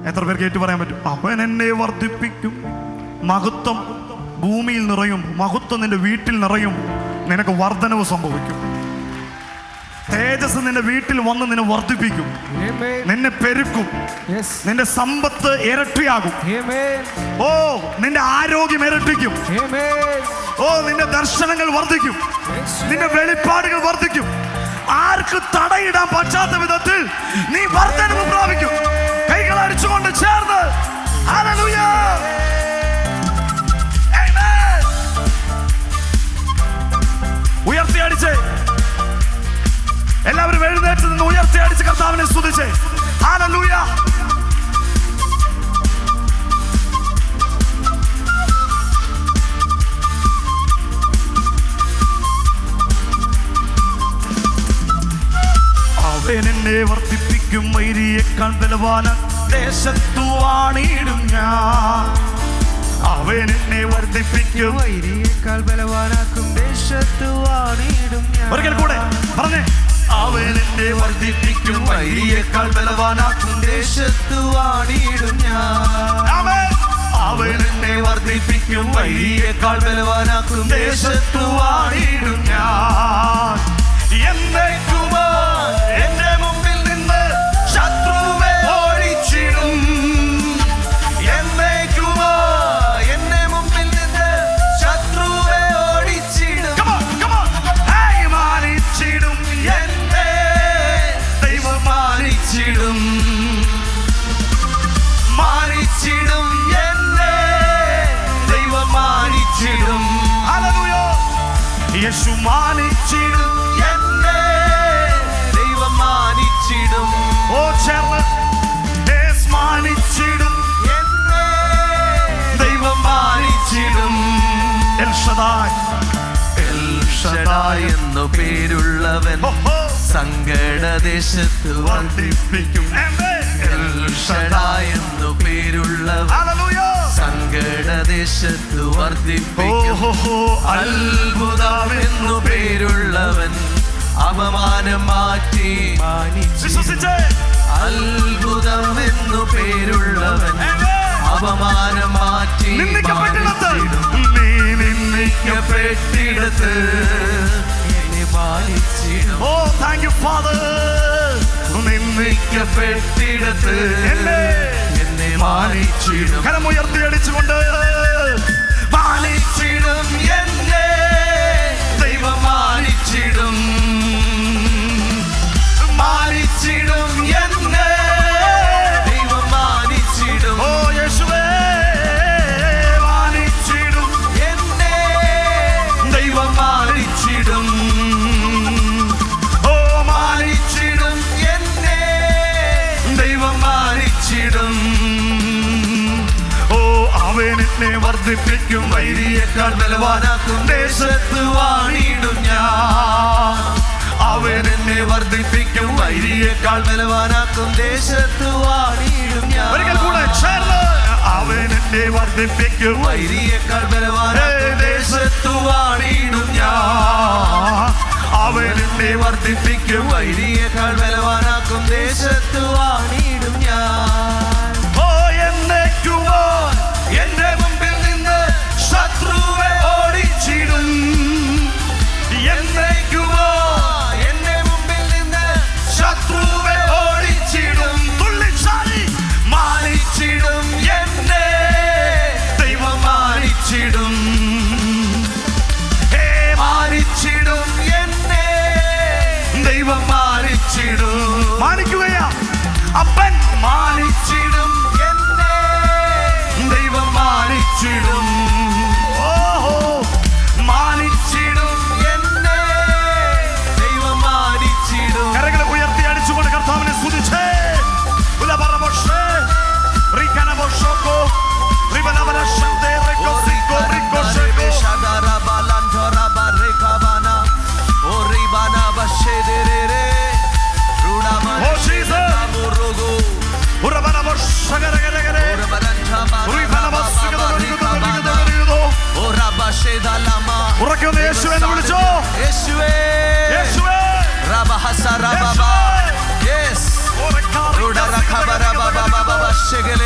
എത്ര പേർക്ക് ഏറ്റു പറയാൻ പറ്റും? അവൻ എന്നെ വർദ്ധിപ്പിക്കും. മഹത്വം ഭൂമിയിൽ നിറയും, മഹത്വം നിന്റെ വീട്ടിൽ നിറയും. നിനക്ക് വർധനവ് സംഭവിക്കും. തേജസ് നിന്റെ വീട്ടിൽ വന്ന് നിന്നെ വർദ്ധിപ്പിക്കും, നിന്നെ പെരുക്കും. നിന്റെ സമ്പത്ത് ഇരട്ടിയാകും. ഓ, നിന്റെ ആരോഗ്യം ഇരട്ടിക്കും. ഓ, നിന്റെ ദർശനങ്ങൾ വർദ്ധിക്കും, നിന്റെ വെളിപ്പാടുകൾ വർദ്ധിക്കും. ആർക്ക് തടയിടാൻ പറ്റാത്ത വിധത്തിൽ നീ വർധനവ് പ്രാപിക്കും. കൈകൾ അടിച്ചുകൊണ്ട് ചേർന്ന് ഹല്ലേലൂയ, ആമേൻ. ഉയർത്തി അടിച്ചേ, എല്ലാവരും എഴുന്നേറ്റ് നിന്ന് ഉയർത്തി അടിച്ച് കർത്താവിനെ സ്തുതിച്ചേ. ഹല്ലേലൂയ. അവൻ എന്നെ വർദ്ധിപ്പിക്കും, വൈരിയേക്കാൾ ബലവാനാൻ ദേശത്തു വാണിടും ഞാൻ. അവൻ എന്നെ വർദ്ധിപ്പിക്കും, വൈരിയേക്കാൾ ബലവാനാക്കും ദേശത്തു വാണിടും ഞാൻ. ഒരിക്കൽ കൂടെ പറഞ്ഞേ. അവൻ എന്നെ വർദ്ധിപ്പിക്കും, വൈരിയേക്കാൾ ബലവാനാക്കും ദേശത്തു വാണിടും ഞാൻ. അവൻ എന്നെ വർദ്ധിപ്പിക്കും, വൈരിയേക്കാൾ ബലവാനാക്കും ദേശത്തു വാണിടും ഞാൻ. എന്നേക്കുമാ എന്റെ മുമ്പിൽ നിന്ന് ശത്രുവെ ഓടിച്ചിടും. എന്നേക്കുമാ എന്റെ മുമ്പിൽ നിന്ന് ശത്രുവെ ഓടിച്ചിടും. മാനിച്ചിടും, എന്നെ ദൈവം മാനിച്ചിടും. മാനിച്ചിടും, എന്നെ ദൈവം മാനിച്ചിടും. ഹല്ലേലൂയ. യേശു മാനിച്ചിടും, എന്നെ ദൈവം മാനിച്ചിടും. ഓ ചേർന്ന്. യേശു മാനിച്ചിടും, എന്നെ ദൈവം മാനിച്ചിടും. എൽ ഷദായ്, എൽ ഷദായ് എന്നു പേരുള്ളവൻ സങ്കടദേശത്ത് വർദ്ധിപ്പിക്കും. എൽ ഷദായ് എന്നു പേരുള്ളവൻ ഹല്ലേലൂയ. സങ്കടദേശത്ത് വർദ്ധിപ്പിക്കും. അത്ഭുതമെന്നു പേരുള്ളവൻ അപമാനം മാറ്റി വിശ്വസിച്ചേ. അത്ഭുതമെന്നു പേരുള്ളവൻ അപമാനം മാറ്റി നിന്ദിക്കപ്പെട്ടിടത്ത് നീ നിന്ദിക്കപ്പെട്ടിടത്ത് എന്നെ മാനിച്ചിടും. ഓ താങ്ക് യു ഫാദർ. നിന്ദിക്കപ്പെട്ടിടത്ത് എന്നെ മാനിച്ചിടും. കരമുയർത്തി അടിച്ചുകൊണ്ട് മാനിച്ചിടും, എന്നെ ദൈവം മാനിച്ചിടും. മാനിച്ചിടും, എന്നെ ദൈവം മാനിച്ചിടും. ഓ യേശുവേ മാനിച്ചിടും, എന്നെ ദൈവം മാനിച്ചിടും. ഓ മാനിച്ചിടും, എന്നെ ദൈവം മാനിച്ചിടും. ഓ അവൻ എന്നെ വർദ്ധിപ്പിക്കും, വൈരിയേക്കാൾ ബലവാനാക്കും ദേശത്ത് വാണിടും ഞാൻ. അവൻ എന്നെ വർദ്ധിപ്പിക്കും, വൈരിയേക്കാൾ ബലവാനാക്കും ദേശത്ത് വാണിടും ഞാൻ. ഒരിക്കൽ കൂടെ ചേർന്ന്. അവൻ എന്നെ വർദ്ധിപ്പിക്കും, വൈരിയേക്കാൾ ബലവാനാക്കും ദേശത്ത് വാണിടും ഞാൻ. അവൻ എന്നെ വർദ്ധിപ്പിക്കും, വൈരിയേക്കാൾ ബലവാനാക്കും ദേശത്ത് വാണിടും ഞാൻ. ഓ എന്നേക്കുമോ എന്റെ മുമ്പിൽ നിന്ന് ശത്രുവെ ഓടിച്ചിടും. എന്നേക്കുമോ എന്റെ മുമ്പിൽ നിന്ന് ശത്രുവെ ഓടിച്ചിടും. തുള്ളിച്ചാടി മാനിച്ചിടും, എന്നെ ദൈവം മാനിച്ചിടും. മാനിച്ചിടും, എന്നെ ദൈവം മാനിച്ചിടും. മാനിക്കുകയാ അപ്പൻ. മാനിച്ചിടും, എന്നെ ദൈവം മാനിച്ചിടും. ഓഹോ മാനിച്ചിടും, എന്നെ ദൈവം മാനിച്ചിടും. കരങ്ങളെ ഉയർത്തി അടിച്ചുകൊണ്ട് കർത്താവിനെ സ്തുതിച്ചേ. ഉലബറബോഷേ റികനബോഷോകോ റിബലബലശന്തേ റെക്കോസിക്കോ റിക്കോഷേകോ ഷദാറബലൻധറബറേകബന ഓറിബന ബഷേദരേ റുഡമന ഓ ജീസസ് മുറുഗു ഉറബറബോഷഗരഗരഗരേ റിബലബസ്സുഗദരിഗദരിഗദരിഗദോ ഓറബഷേദലമ ഉറക്കെ യേശുവേ എന്ന് വിളിച്ചോ. യേശുവേ യേശുവേ റബഹസറബബ യെസ് റുഡറഖബറബബബ ഷഗലേ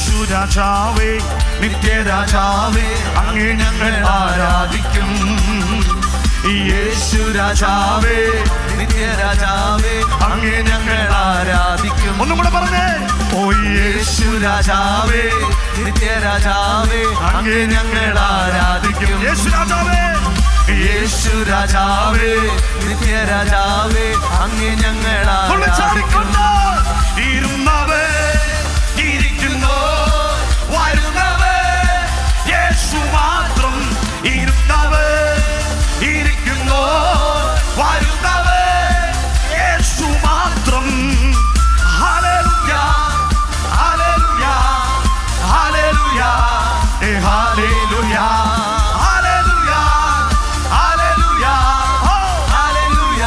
യേശു രാജാവേ നിത്യരാജാവേ അങ്ങേ ഞങ്ങൾ ആരാധിക്കും. യേശു രാജാവേ നിത്യരാജാവേ അങ്ങേ ഞങ്ങൾ ആരാധിക്കും. ഒന്നും കൂടെ പറഞ്ഞേ. ഓ യേശു രാജാവേ നിത്യരാജാവേ അങ്ങേ ഞങ്ങൾ ആരാധിക്കും. യേശു രാജാവേ യേശു രാജാവേ നിത്യരാജാവേ അങ്ങേ ഞങ്ങൾ ആരാധിക്കും. ഇരുന്നവേ ഇരിക്കുന്നോ വരുന്നവേ യേശു മാത്രം. ഇരുന്നവേ ഇരിക്കുന്നോ വരുന്നവേ യേശു മാത്രം. ഹല്ലേലൂയ ഹല്ലേലൂയ ഹല്ലേലൂയ ഹല്ലേലൂയ ഹല്ലേലൂയ ഹല്ലേലൂയ ഹല്ലേലൂയ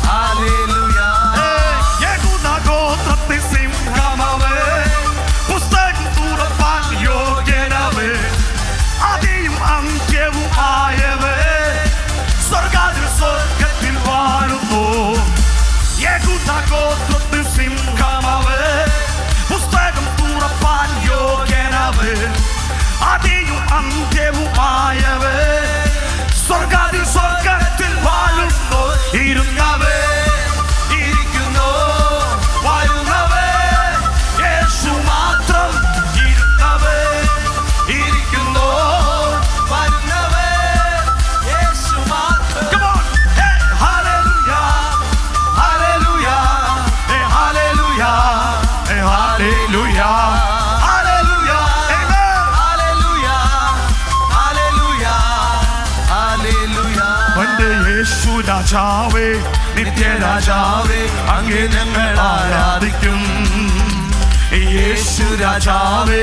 ഹല്ലേലൂയ. യഹൂദ ഗോത്രത്തിൽ സിംഹമവേ പുസ്തകം തുറപ്പാൻ യോഗ്യനവേ ആദിയും അന്ത്യവും ആയവേ സ്വർഗത്തിൽ വാഴുന്നു. യഹൂദ ഗോത്രത്തിൽ സിംഹമവേ പുസ്തകം തുറപ്പാൻ യോഗ്യനവേ ആദിയും അന്ത്യവും ആയവേ സ്വർഗത്തിൽ വാഴുന്നു. ഇരുന്നവേ ഇരിക്കുന്നു വരുന്നവേ യേശു മാത്രം. ഇരുന്നവേ ഇരിക്കുന്നു വരുന്നവേ യേശു മാത്രം. Come on. Hey, hallelujah. Hallelujah. Hey, hallelujah. Hey, hallelujah. Hallelujah. Amen. Hallelujah ഹല്ലേലൂയ ഹല്ലേലൂയ. എന്റെ യേശു രാജാവേ നിത്യരാജാവേ അങ്ങേ ഞങ്ങൾ ആരാധിക്കും. യേശു രാജാവേ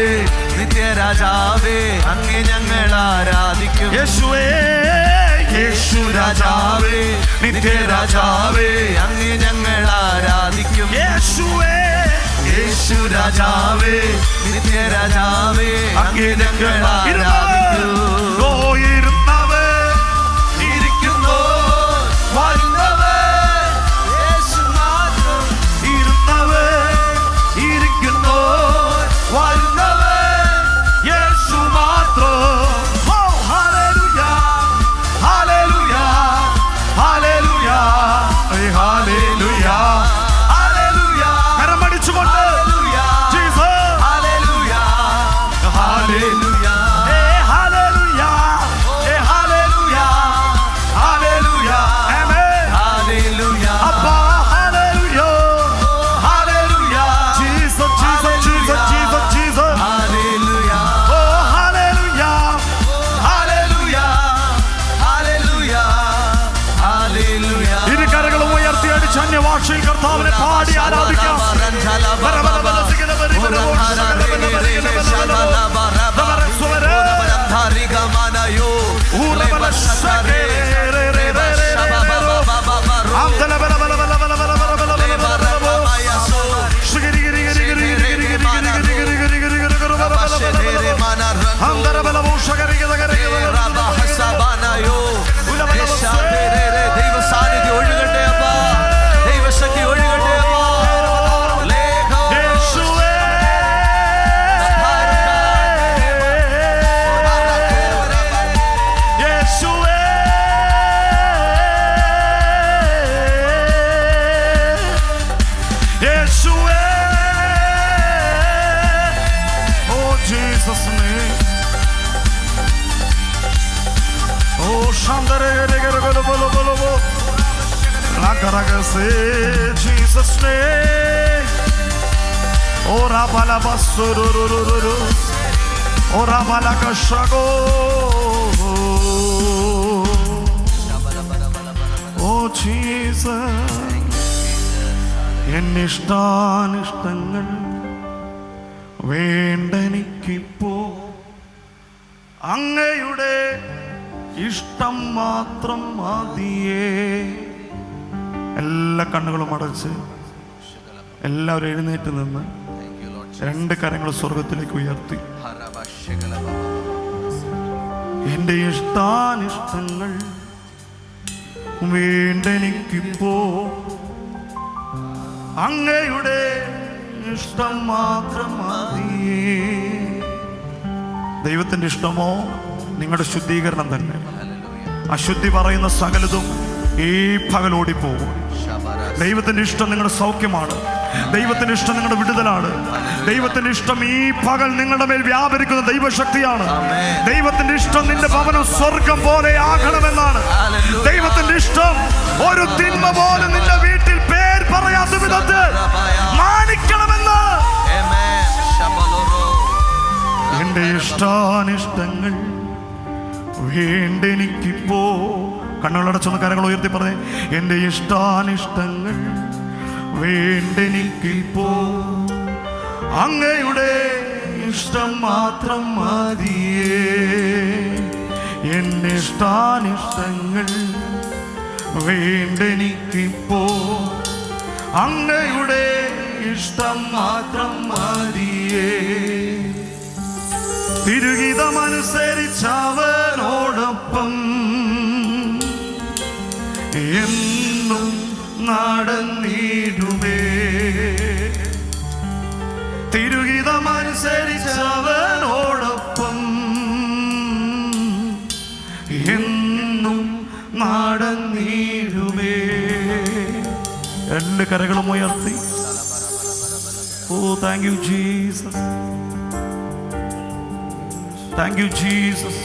നിത്യരാജാവേ അങ്ങേ ഞങ്ങൾ ആരാധിക്കും. യേശുവേ യേശു രാജാവേ നിത്യരാജാവേ അങ്ങേ ഞങ്ങൾ ആരാധിക്കും. യേശുവേ യേശു രാജാവേ നിത്യരാജാവേ അങ്ങേ ഞങ്ങൾ ആരാധിക്കും. ഓ ഇരുന്നവേ ഇരിക്കുന്നു വരുന്നവേ യേശു മാത്രം. ഇരുന്നവേ ഇരിക്കുന്നു വരുന്നവേ യേശു മാത്രം. ഓ ഹല്ലേലൂയ ഹല്ലേലൂയ ഹല്ലേലൂയ ഹല്ലേലൂയ ഹല്ലേലൂയ. കരമടിച്ചുകൊണ്ട് ജീസസ് ഹല്ലേലൂയ ഹല്ലേലൂയ ഹല്ലേലൂയ ഹല്ലേലൂയ ഹല്ലേലൂയ. ആമേൻ. ഹല്ലേലൂയ അപ്പാ ഹല്ലേലൂയ ഹല്ലേലൂയ. Jesus Jesus Jesus Jesus Jesus. ഹല്ലേലൂയ ഓ ഹല്ലേലൂയ ഹല്ലേലൂയ ഹല്ലേലൂയ ഹല്ലേലൂയ. ഇരു കരങ്ങളും ഉയർത്തി അടിച്ച് അന്യഭാഷയിൽ കർത്താവിനെ പാടി ആരാധിക്കാം. ദൈവ സാന്നിധ്യം ഒഴുകട്ടെ അപ്പാ. ദൈവശക്തി ഒഴുകട്ടെ അപ്പാ. യേശുവേ യേശുവേ യേശുവേ. Oh Jesus name. ഓ ശാന്തരഗരഗരഗരബലബലബോ രാഗരഗസേ ജീസസ് name. ഓ രാബലബസുരുരുരുരു ഓ രാബലകശഗോ. ഓ ജീസസ് എന്നിഷ്ടാനിഷ്ടങ്ങൾ വേണ്ടെനിക്കിപ്പോ അങ്ങയുടെ ഇഷ്ടം മാത്രം മതിയേ. എല്ലാ കണ്ണുകളും അടച്ച് എല്ലാവരും എഴുന്നേറ്റ് നിന്ന് രണ്ട് കരങ്ങൾ സ്വർഗത്തിലേക്ക് ഉയർത്തി എൻ്റെ ഇഷ്ടാനിഷ്ടങ്ങൾ വേണ്ടെനിക്കിപ്പോ അങ്ങയുടെ ഇഷ്ടം മാത്രം മതിയേ. ദൈവത്തിൻ്റെ ഇഷ്ടമോ നിങ്ങളുടെ ശുദ്ധീകരണം തന്നെ. അശുദ്ധി പറയുന്ന സകലതും ഈ പകലോടിപ്പോകും. ദൈവത്തിൻ്റെ ഇഷ്ടം നിങ്ങളുടെ സൗഖ്യമാണ്. ദൈവത്തിൻ്റെ ഇഷ്ടം നിങ്ങളുടെ വിടുതലാണ്. ദൈവത്തിൻ്റെ ഇഷ്ടം ഈ പകൽ നിങ്ങളുടെ മേൽ വ്യാപരിക്കുന്ന ദൈവശക്തിയാണ്. ദൈവത്തിൻ്റെ ഇഷ്ടം നിന്റെ ഭവനം സ്വർഗം പോലെ ആകണമെന്നാണ്. ദൈവത്തിൻ്റെ ഇഷ്ടം ഒരു തിന്മ പോലും നിന്റെ വീട്ടിൽ പേർ പറയാത്ത വിധത്തിൽ മാനിക്കണമെന്നാണ്. എന്റെ ഇഷ്ടാനിഷ്ടങ്ങൾ വേണ്ടെനിക്കിപ്പോ. കണ്ണുകളടച്ചൊന്ന് കരങ്ങൾ ഉയർത്തി പറഞ്ഞേ, എന്റെ ഇഷ്ടാനിഷ്ടങ്ങൾ വേണ്ടെനിക്കിപ്പോ, അങ്ങയുടെ ഇഷ്ടം മാത്രം മതിയേ. എന്റെ ഇഷ്ടാനിഷ്ടങ്ങൾ വേണ്ടെനിക്കിപ്പോ, അങ്ങയുടെ ഇഷ്ടം മാത്രം മതിയേ. തിരുഹിതമനുസരിച്ചവനോടൊപ്പം എന്നും നടന്നിടുമേ. തിരുഹിതമനുസരിച്ചവനോടൊപ്പം എന്നും നടന്നിടുമേ. രണ്ട് കരകളും ഉയർത്തി, oh thank you Jesus, thank you Jesus.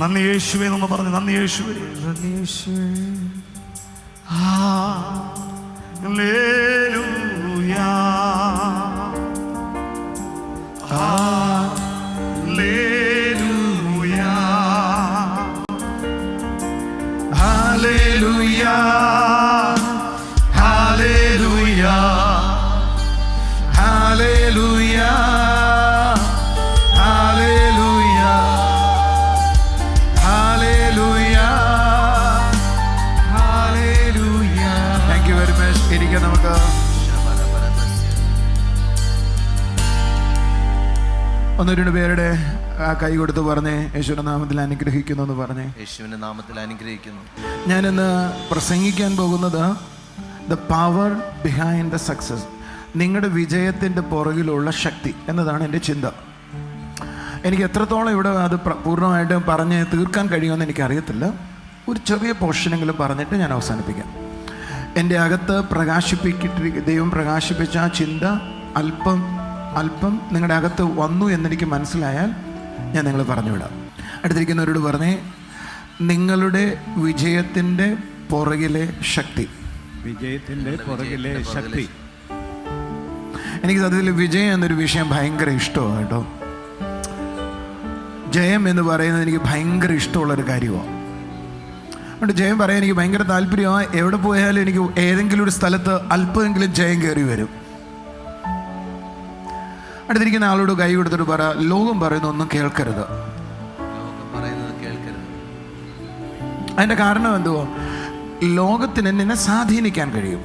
നന്ദി യേശുവേ എന്ന് പറഞ്ഞു. നന്ദി യേശുവേ, നന്ദി യേശുവേ. ഹല്ലേലൂയാ, ഹല്ലേലൂയാ, ഹല്ലേലൂയാ, ഹല്ലേലൂയാ, ഹല്ലേലൂയാ. നമുക്ക് ഒന്ന് രണ്ട് പേരുടെ കൈ കൊടുത്ത് പറഞ്ഞേ, യേശുവിന്റെ നാമത്തിൽ അനുഗ്രഹിക്കുന്നു എന്ന് പറഞ്ഞേ. യേശുവിന്റെ നാമത്തിൽ അനുഗ്രഹിക്കുന്നു. ഞാനിന്ന് പ്രസംഗിക്കാൻ പോകുന്നത് the power behind the success, നിങ്ങളുടെ വിജയത്തിൻ്റെ പുറകിലുള്ള ശക്തി എന്നതാണ് എൻ്റെ ചിന്ത. എനിക്ക് എത്രത്തോളം ഇവിടെ അത് പൂർണ്ണമായിട്ടും പറഞ്ഞ് തീർക്കാൻ കഴിയുമെന്ന് എനിക്കറിയത്തില്ല. ഒരു ചെറിയ പോർഷനെങ്കിലും പറഞ്ഞിട്ട് ഞാൻ അവസാനിപ്പിക്കാം. എൻ്റെ അകത്ത് ദൈവം പ്രകാശിപ്പിച്ച ആ ചിന്ത അല്പം നിങ്ങളുടെ അകത്ത് വന്നു എന്നെനിക്ക് മനസ്സിലായാൽ ഞാൻ നിങ്ങളെ പറഞ്ഞുവിടാം. അടുത്തിരിക്കുന്നവരോട് പറഞ്ഞേ, നിങ്ങളുടെ വിജയത്തിൻ്റെ പുറകിലെ ശക്തി. വിജയത്തിൻ്റെ പുറകിലെ ശക്തി. എനിക്ക് സത്യത്തിൽ വിജയം എന്നൊരു വിഷയം ഭയങ്കര ഇഷ്ടമാണ് കേട്ടോ. ജയം എന്ന് പറയുന്നത് എനിക്ക് ഭയങ്കര ഇഷ്ടമുള്ളൊരു കാര്യമാണ്. അതുകൊണ്ട് ജയം പറയാൻ എനിക്ക് ഭയങ്കര താല്പര്യമാണ്. എവിടെ പോയാലും എനിക്ക് ഏതെങ്കിലും ഒരു സ്ഥലത്ത് അല്പമെങ്കിലും ജയം കയറി വരും. അടുത്തിരിക്കുന്ന ആളോട് കൈ കൊടുത്തിട്ട് പറ, ലോകം പറയുന്ന ഒന്നും കേൾക്കരുത്. അതിൻ്റെ കാരണം എന്തുവാ? ലോകത്തിന് നിന്നെ സ്വാധീനിക്കാൻ കഴിയും.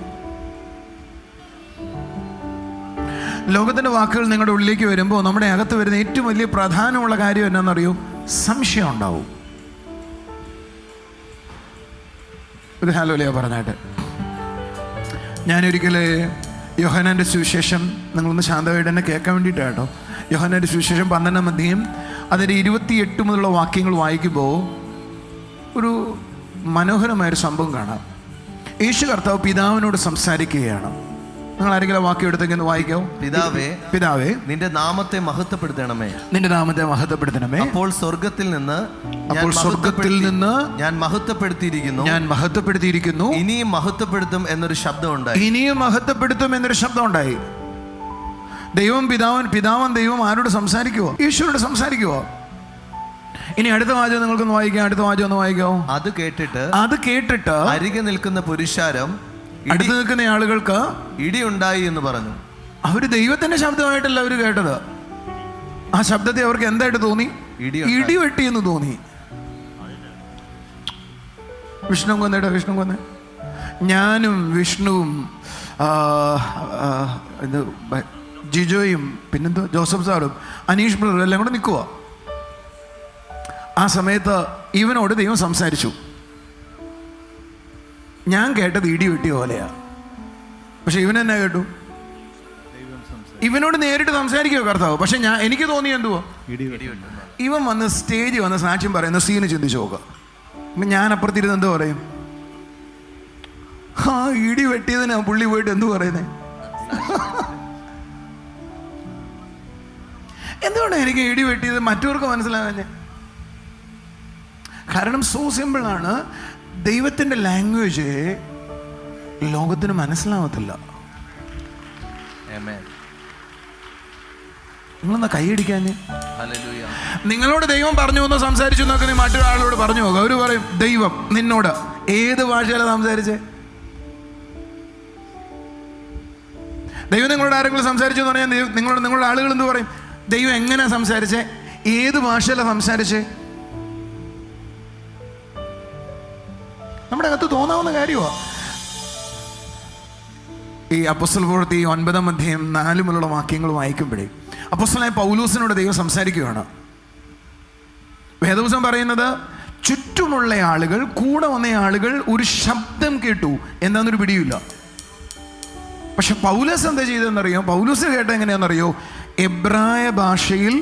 ലോകത്തിൻ്റെ വാക്കുകൾ നിങ്ങളുടെ ഉള്ളിലേക്ക് വരുമ്പോൾ നമ്മുടെ അകത്ത് വരുന്ന ഏറ്റവും വലിയ പ്രധാനമുള്ള കാര്യം എന്നാണെന്നറിയോ? സംശയം ഉണ്ടാവും. ഒരു ഹല്ലേലൂയ പറഞ്ഞായിട്ട്. ഞാനൊരിക്കൽ യോഹന്നാൻ്റെ സുവിശേഷം, നിങ്ങളൊന്ന് ശാന്തമായിട്ട് തന്നെ കേൾക്കാൻ വേണ്ടിയിട്ടാണ് കേട്ടോ. യോഹന്നാൻ്റെ സുവിശേഷം 12-ാം അധ്യായം അതിൻ്റെ 28 മുതലുള്ള വാക്യങ്ങൾ വായിക്കുമ്പോൾ ഒരു മനോഹരമായൊരു സംഭവം കാണാം. യേശു കർത്താവ് പിതാവിനോട് സംസാരിക്കുകയാണ്. നിങ്ങൾ ആരെങ്കിലും വാക്യം എടുത്തെങ്കിൽ വായിക്കാവോ? പിതാവേ നിന്റെ നാമത്തെ മഹത്വപ്പെടുത്തണമേ, നിന്റെ നാമത്തെ മഹത്വപ്പെടുത്തണമേ. അപ്പോൾ സ്വർഗത്തിൽ നിന്ന് ഞാൻ മഹത്വപ്പെടുത്തിയിരിക്കുന്നു, ഇനിയും മഹത്വപ്പെടുത്തും എന്നൊരു ശബ്ദം ഉണ്ടായി. ദൈവം ആരോട് സംസാരിക്കുവോ? ഈശ്വരോട് സംസാരിക്കുവോ? ഇനി അടുത്ത വാചകം നിങ്ങൾക്കൊന്ന് വായിക്കാം. അടുത്ത വാചകം ഒന്ന് വായിക്കാവോ? അത് കേട്ടിട്ട് അരികെ നിൽക്കുന്ന പുരുഷാരം, അടുത്ത് നിൽക്കുന്ന ആളുകൾക്ക് ഇടിയുണ്ടായി എന്ന് പറഞ്ഞു. അവര് ദൈവത്തിന്റെ ശബ്ദമായിട്ടല്ല അവര് കേട്ടത്. ആ ശബ്ദത്തെ അവർക്ക് എന്തായിട്ട് തോന്നി? ഇടിവെട്ടി എന്ന് തോന്നി. വിഷ്ണു കൊന്നേ ഞാനും വിഷ്ണുവും ജിജോയും പിന്നെന്തോ ജോസഫ് സാറും അനീഷ് ബ്രദറും എല്ലാം കൂടെ നിൽക്കുക. ആ സമയത്ത് ഇവനോട് ദൈവം സംസാരിച്ചു. ഞാൻ കേട്ടത് ഇടി വെട്ടിയ പോലെയാ. പക്ഷെ ഇവനെന്നാ കേട്ടു? ഇവനോട് നേരിട്ട് സംസാരിക്കുമോ കർത്താവ്? പക്ഷെ എനിക്ക് തോന്നി എന്തുവോ? ഇവൻ വന്ന് സ്റ്റേജിൽ വന്ന് സാക്ഷ്യം പറയുന്ന സീന് ചിന്തിച്ചു നോക്കുക. അപ്പം ഞാൻ അപ്പുറത്തിരുന്ന് എന്ത് പറയും? ആ ഇടി വെട്ടിയതിനാ പുള്ളി പോയിട്ട് എന്തു പറയുന്നേ? എന്തുകൊണ്ടാണ് എനിക്ക് ഇടി വെട്ടിയത് മറ്റവർക്ക് മനസ്സിലാകാഞ്ഞേ? കാരണം സോ സിമ്പിളാണ്. ദൈവത്തിൻ്റെ ലാംഗ്വേജ് ലോകത്തിന് മനസ്സിലാവത്തില്ല. നിങ്ങളെന്നാ കൈയടിക്കാഞ്ഞ്? നിങ്ങളോട് ദൈവം പറഞ്ഞു എന്ന് സംസാരിച്ചു എന്നൊക്കെ നീ മറ്റൊരാളോട് പറഞ്ഞു നോക്കുക. അവർ പറയും ദൈവം നിന്നോട് ഏത് ഭാഷയിലാണ് സംസാരിച്ചേ? ദൈവം നിങ്ങളോട് ആരെങ്കിലും സംസാരിച്ചു എന്ന് പറഞ്ഞാൽ നിങ്ങളുടെ ആളുകൾ എന്ത് പറയും? ദൈവം എങ്ങനെയാ സംസാരിച്ചേ? ഏത് ഭാഷയിലാണ് സംസാരിച്ചേ? നമ്മുടെ അകത്ത് തോന്നാവുന്ന കാര്യമാണ്. ഈ അപ്പോസ്തല പ്രവൃത്തി 9-ാം അധ്യായം 4 മുതലുള്ള വാക്യങ്ങൾ വായിക്കുമ്പോഴേ അപ്പോസ്തലനായ പൗലോസിനോട് ദൈവം സംസാരിക്കുകയാണ്. വേദപുസ്തകം പറയുന്നത് ചുറ്റുമുള്ള ആളുകൾ, കൂടെ വന്ന ആളുകൾ ഒരു ശബ്ദം കേട്ടു, എന്താണെന്നൊരു പിടിയില്ല. പക്ഷെ പൗലോസ് എന്താ ചെയ്തതെന്നറിയോ? പൗലോസ് കേട്ട എങ്ങനെയാണെന്നറിയോ? എബ്രായ ഭാഷയിൽ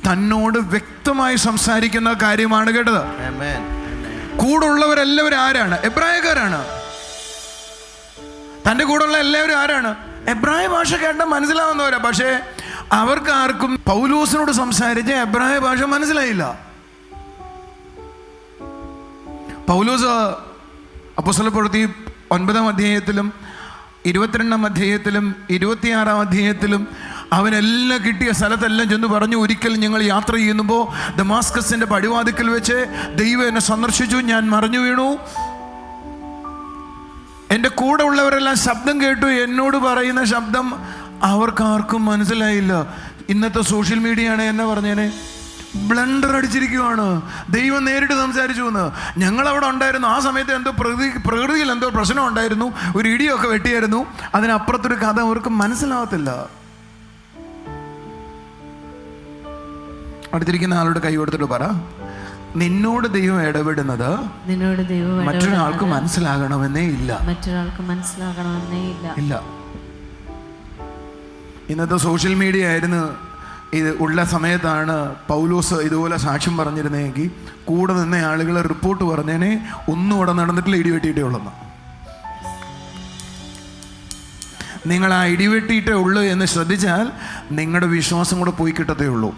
തന്നോട് വ്യക്തമായി സംസാരിക്കുന്ന കാര്യമാണ് കേട്ടത്. കൂടെ ഉള്ളവരെല്ലാവരും ആരാണ്? എബ്രായക്കാരാണ്. തൻ്റെ കൂടെ ഉള്ള എല്ലാവരും ആരാണ്? എബ്രായ ഭാഷ കേട്ടാൽ മനസ്സിലാവുന്നവരാ. പക്ഷേ അവർക്ക് ആർക്കും പൗലോസിനോട് സംസാരിച്ച എബ്രായ ഭാഷ മനസ്സിലായില്ല. പൗലോസ് അപ്പോസ്തല പ്രവൃത്തി 9-ാം അധ്യായത്തിലും 22-ാം അധ്യായത്തിലും 26-ാം അധ്യായത്തിലും അവനെല്ലാം കിട്ടിയ സ്ഥലത്തെല്ലാം ചെന്ന് പറഞ്ഞു, ഒരിക്കൽ ഞങ്ങൾ യാത്ര ചെയ്യുമ്പോൾ ദമാസ്കസിന്റെ പടിവാതിക്കൽ വെച്ച് ദൈവം എന്നെ സന്ദർശിച്ചു, ഞാൻ മറിഞ്ഞു വീണു, എൻ്റെ കൂടെ ഉള്ളവരെല്ലാം ശബ്ദം കേട്ടു, എന്നോട് പറയുന്ന ശബ്ദം അവർക്കാർക്കും മനസ്സിലായില്ല. ഇന്നത്തെ സോഷ്യൽ മീഡിയ ആണ് എന്നെ പറഞ്ഞേനെ ബ്ലണ്ടർ അടിച്ചിരിക്കുവാണ്. ദൈവം നേരിട്ട് സംസാരിച്ചു എന്ന്. ഞങ്ങളവിടെ ഉണ്ടായിരുന്നു. ആ സമയത്ത് എന്തോ പ്രകൃതിയിൽ എന്തോ പ്രശ്നം ഉണ്ടായിരുന്നു, ഒരു ഇടിയൊക്കെ വെട്ടിയായിരുന്നു. അതിനപ്പുറത്തൊരു കഥ അവർക്ക് മനസ്സിലാവത്തില്ല. അടുത്തിരിക്കുന്ന ആളോട് കൈ കൊടുത്തിട്ട് പറ, നിന്നോട് ദൈവം ഇടപെടുന്നത് മറ്റൊരാൾക്ക് മനസ്സിലാകണമെന്നേ ഇല്ല. ഇല്ല. ഇന്നത്തെ സോഷ്യൽ മീഡിയ ആയിരുന്നു ഇത് ഉള്ള സമയത്താണ് പൗലോസ് ഇതുപോലെ സാക്ഷ്യം പറഞ്ഞിരുന്നെങ്കിൽ കൂടെ നിന്ന ആളുകൾ റിപ്പോർട്ട് പറഞ്ഞേനെ ഒന്നും ഇവിടെ നടന്നിട്ടില്ല, ഇടിവെട്ടിയിട്ടേ ഉള്ളെന്ന്. നിങ്ങൾ ആ ഇടിവെട്ടിയിട്ടേ ഉള്ളൂ എന്ന് ശ്രദ്ധിച്ചാൽ നിങ്ങളുടെ വിശ്വാസം കൂടെ പോയി കിട്ടത്തേ ഉള്ളൂ.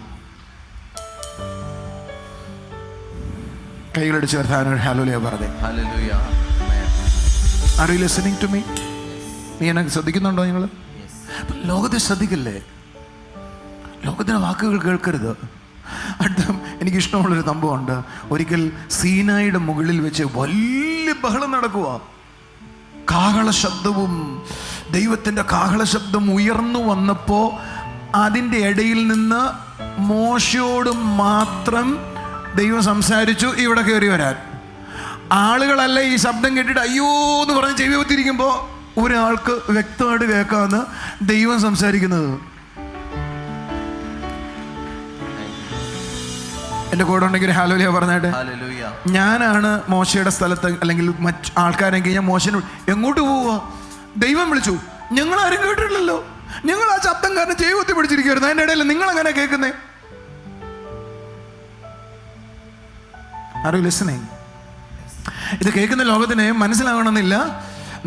കൈകളടിച്ച് ചേർത്താനൊരു ഹല്ലേലൂയ പറഞ്ഞേ. Are you listening to me? നീ എന്നെ ശ്രദ്ധിക്കുന്നുണ്ടോ? നിങ്ങൾ ലോകത്തെ ശ്രദ്ധിക്കില്ലേ? ലോകത്തിൻ്റെ വാക്കുകൾ കേൾക്കരുത്. അടുത്ത എനിക്കിഷ്ടമുള്ളൊരു സംഭവമുണ്ട്. ഒരിക്കൽ സീനായിയുടെ മുകളിൽ വെച്ച് വലിയ ബഹളം നടക്കുക. കാഹള ശബ്ദവും ദൈവത്തിൻ്റെ കാഹള ശബ്ദം ഉയർന്നു വന്നപ്പോൾ അതിൻ്റെ ഇടയിൽ നിന്ന് മോശയോട് മാത്രം ദൈവം സംസാരിച്ചു, ഇവിടെ കയറി വരാൻ. ആളുകളല്ല ഈ ശബ്ദം കേട്ടിട്ട് അയ്യോ എന്ന് പറഞ്ഞ് ചെവി കുത്തിരിക്കുമ്പോൾ ഒരാൾക്ക് വ്യക്തമായിട്ട് കേൾക്കാമെന്ന് ദൈവം സംസാരിക്കുന്നത്. എൻ്റെ കൂടെ ഉണ്ടെങ്കിൽ ഹല്ലേലൂയ പറഞ്ഞായിട്ട്. ഞാനാണ് മോശയുടെ സ്ഥലത്ത് അല്ലെങ്കിൽ മറ്റ് ആൾക്കാരെങ്കിൽ ഞാൻ മോശനോട് എങ്ങോട്ട് പോവുക? ദൈവം വിളിച്ചു, ഞങ്ങൾ ആരും കേട്ടിട്ടില്ലല്ലോ, ഞങ്ങൾ ആ ശബ്ദം കാരണം ചെവി കുത്തി പിടിച്ചിരിക്കുവായിരുന്നു, അതിൻ്റെ ഇടയിൽ നിങ്ങൾ അങ്ങനെ കേൾക്കുന്നേ? Are you listening? ഇത് കേൾക്കുന്ന ലോകത്തിന് മനസ്സിലാവണമെന്നില്ല.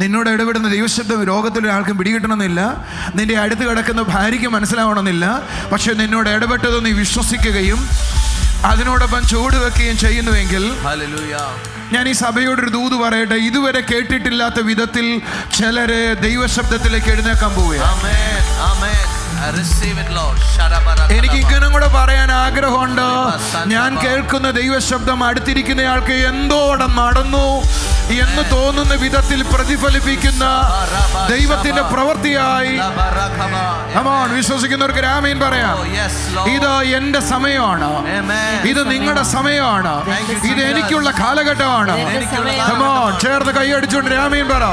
നിന്നോട് ഇടപെടുന്ന ദൈവശബ്ദം ലോകത്തിലൊരാൾക്കും പിടികിട്ടണമെന്നില്ല. നിന്റെ അടുത്ത് കിടക്കുന്ന ഭാര്യയ്ക്ക് മനസ്സിലാവണമെന്നില്ല. പക്ഷെ നിന്നോട് ഇടപെട്ടത് നീ വിശ്വസിക്കുകയും അതിനോടൊപ്പം ചുവടുവെക്കുകയും ചെയ്യുന്നുവെങ്കിൽ, ഞാൻ ഈ സഭയോടൊരു ദൂത് പറയട്ടെ, ഇതുവരെ കേട്ടിട്ടില്ലാത്ത വിധത്തിൽ ചിലര് ദൈവശബ്ദത്തിലേക്ക് എഴുന്നേക്കാൻ പോവുകയാണ്. എനിക്ക് ഇങ്ങനെ കൂടെ പറയാൻ ആഗ്രഹമുണ്ട്. ഞാൻ കേൾക്കുന്ന ദൈവശബ്ദം അടുത്തിരിക്കുന്നയാൾക്ക് എന്തോടെ നടന്നു എന്ന് തോന്നുന്ന വിധത്തിൽ പ്രതിഫലിപ്പിക്കുന്ന ദൈവത്തിന്റെ പ്രവൃത്തിയായി വിശ്വസിക്കുന്നവർക്ക് ആമേൻ പറയാം. ഇത് എന്റെ സമയമാണ്, ഇത് നിങ്ങളുടെ സമയമാണ്, ഇത് എനിക്കുള്ള കാലഘട്ടമാണ്. ചേർന്ന് കൈയടിച്ചുകൊണ്ട് ആമേൻ പറ.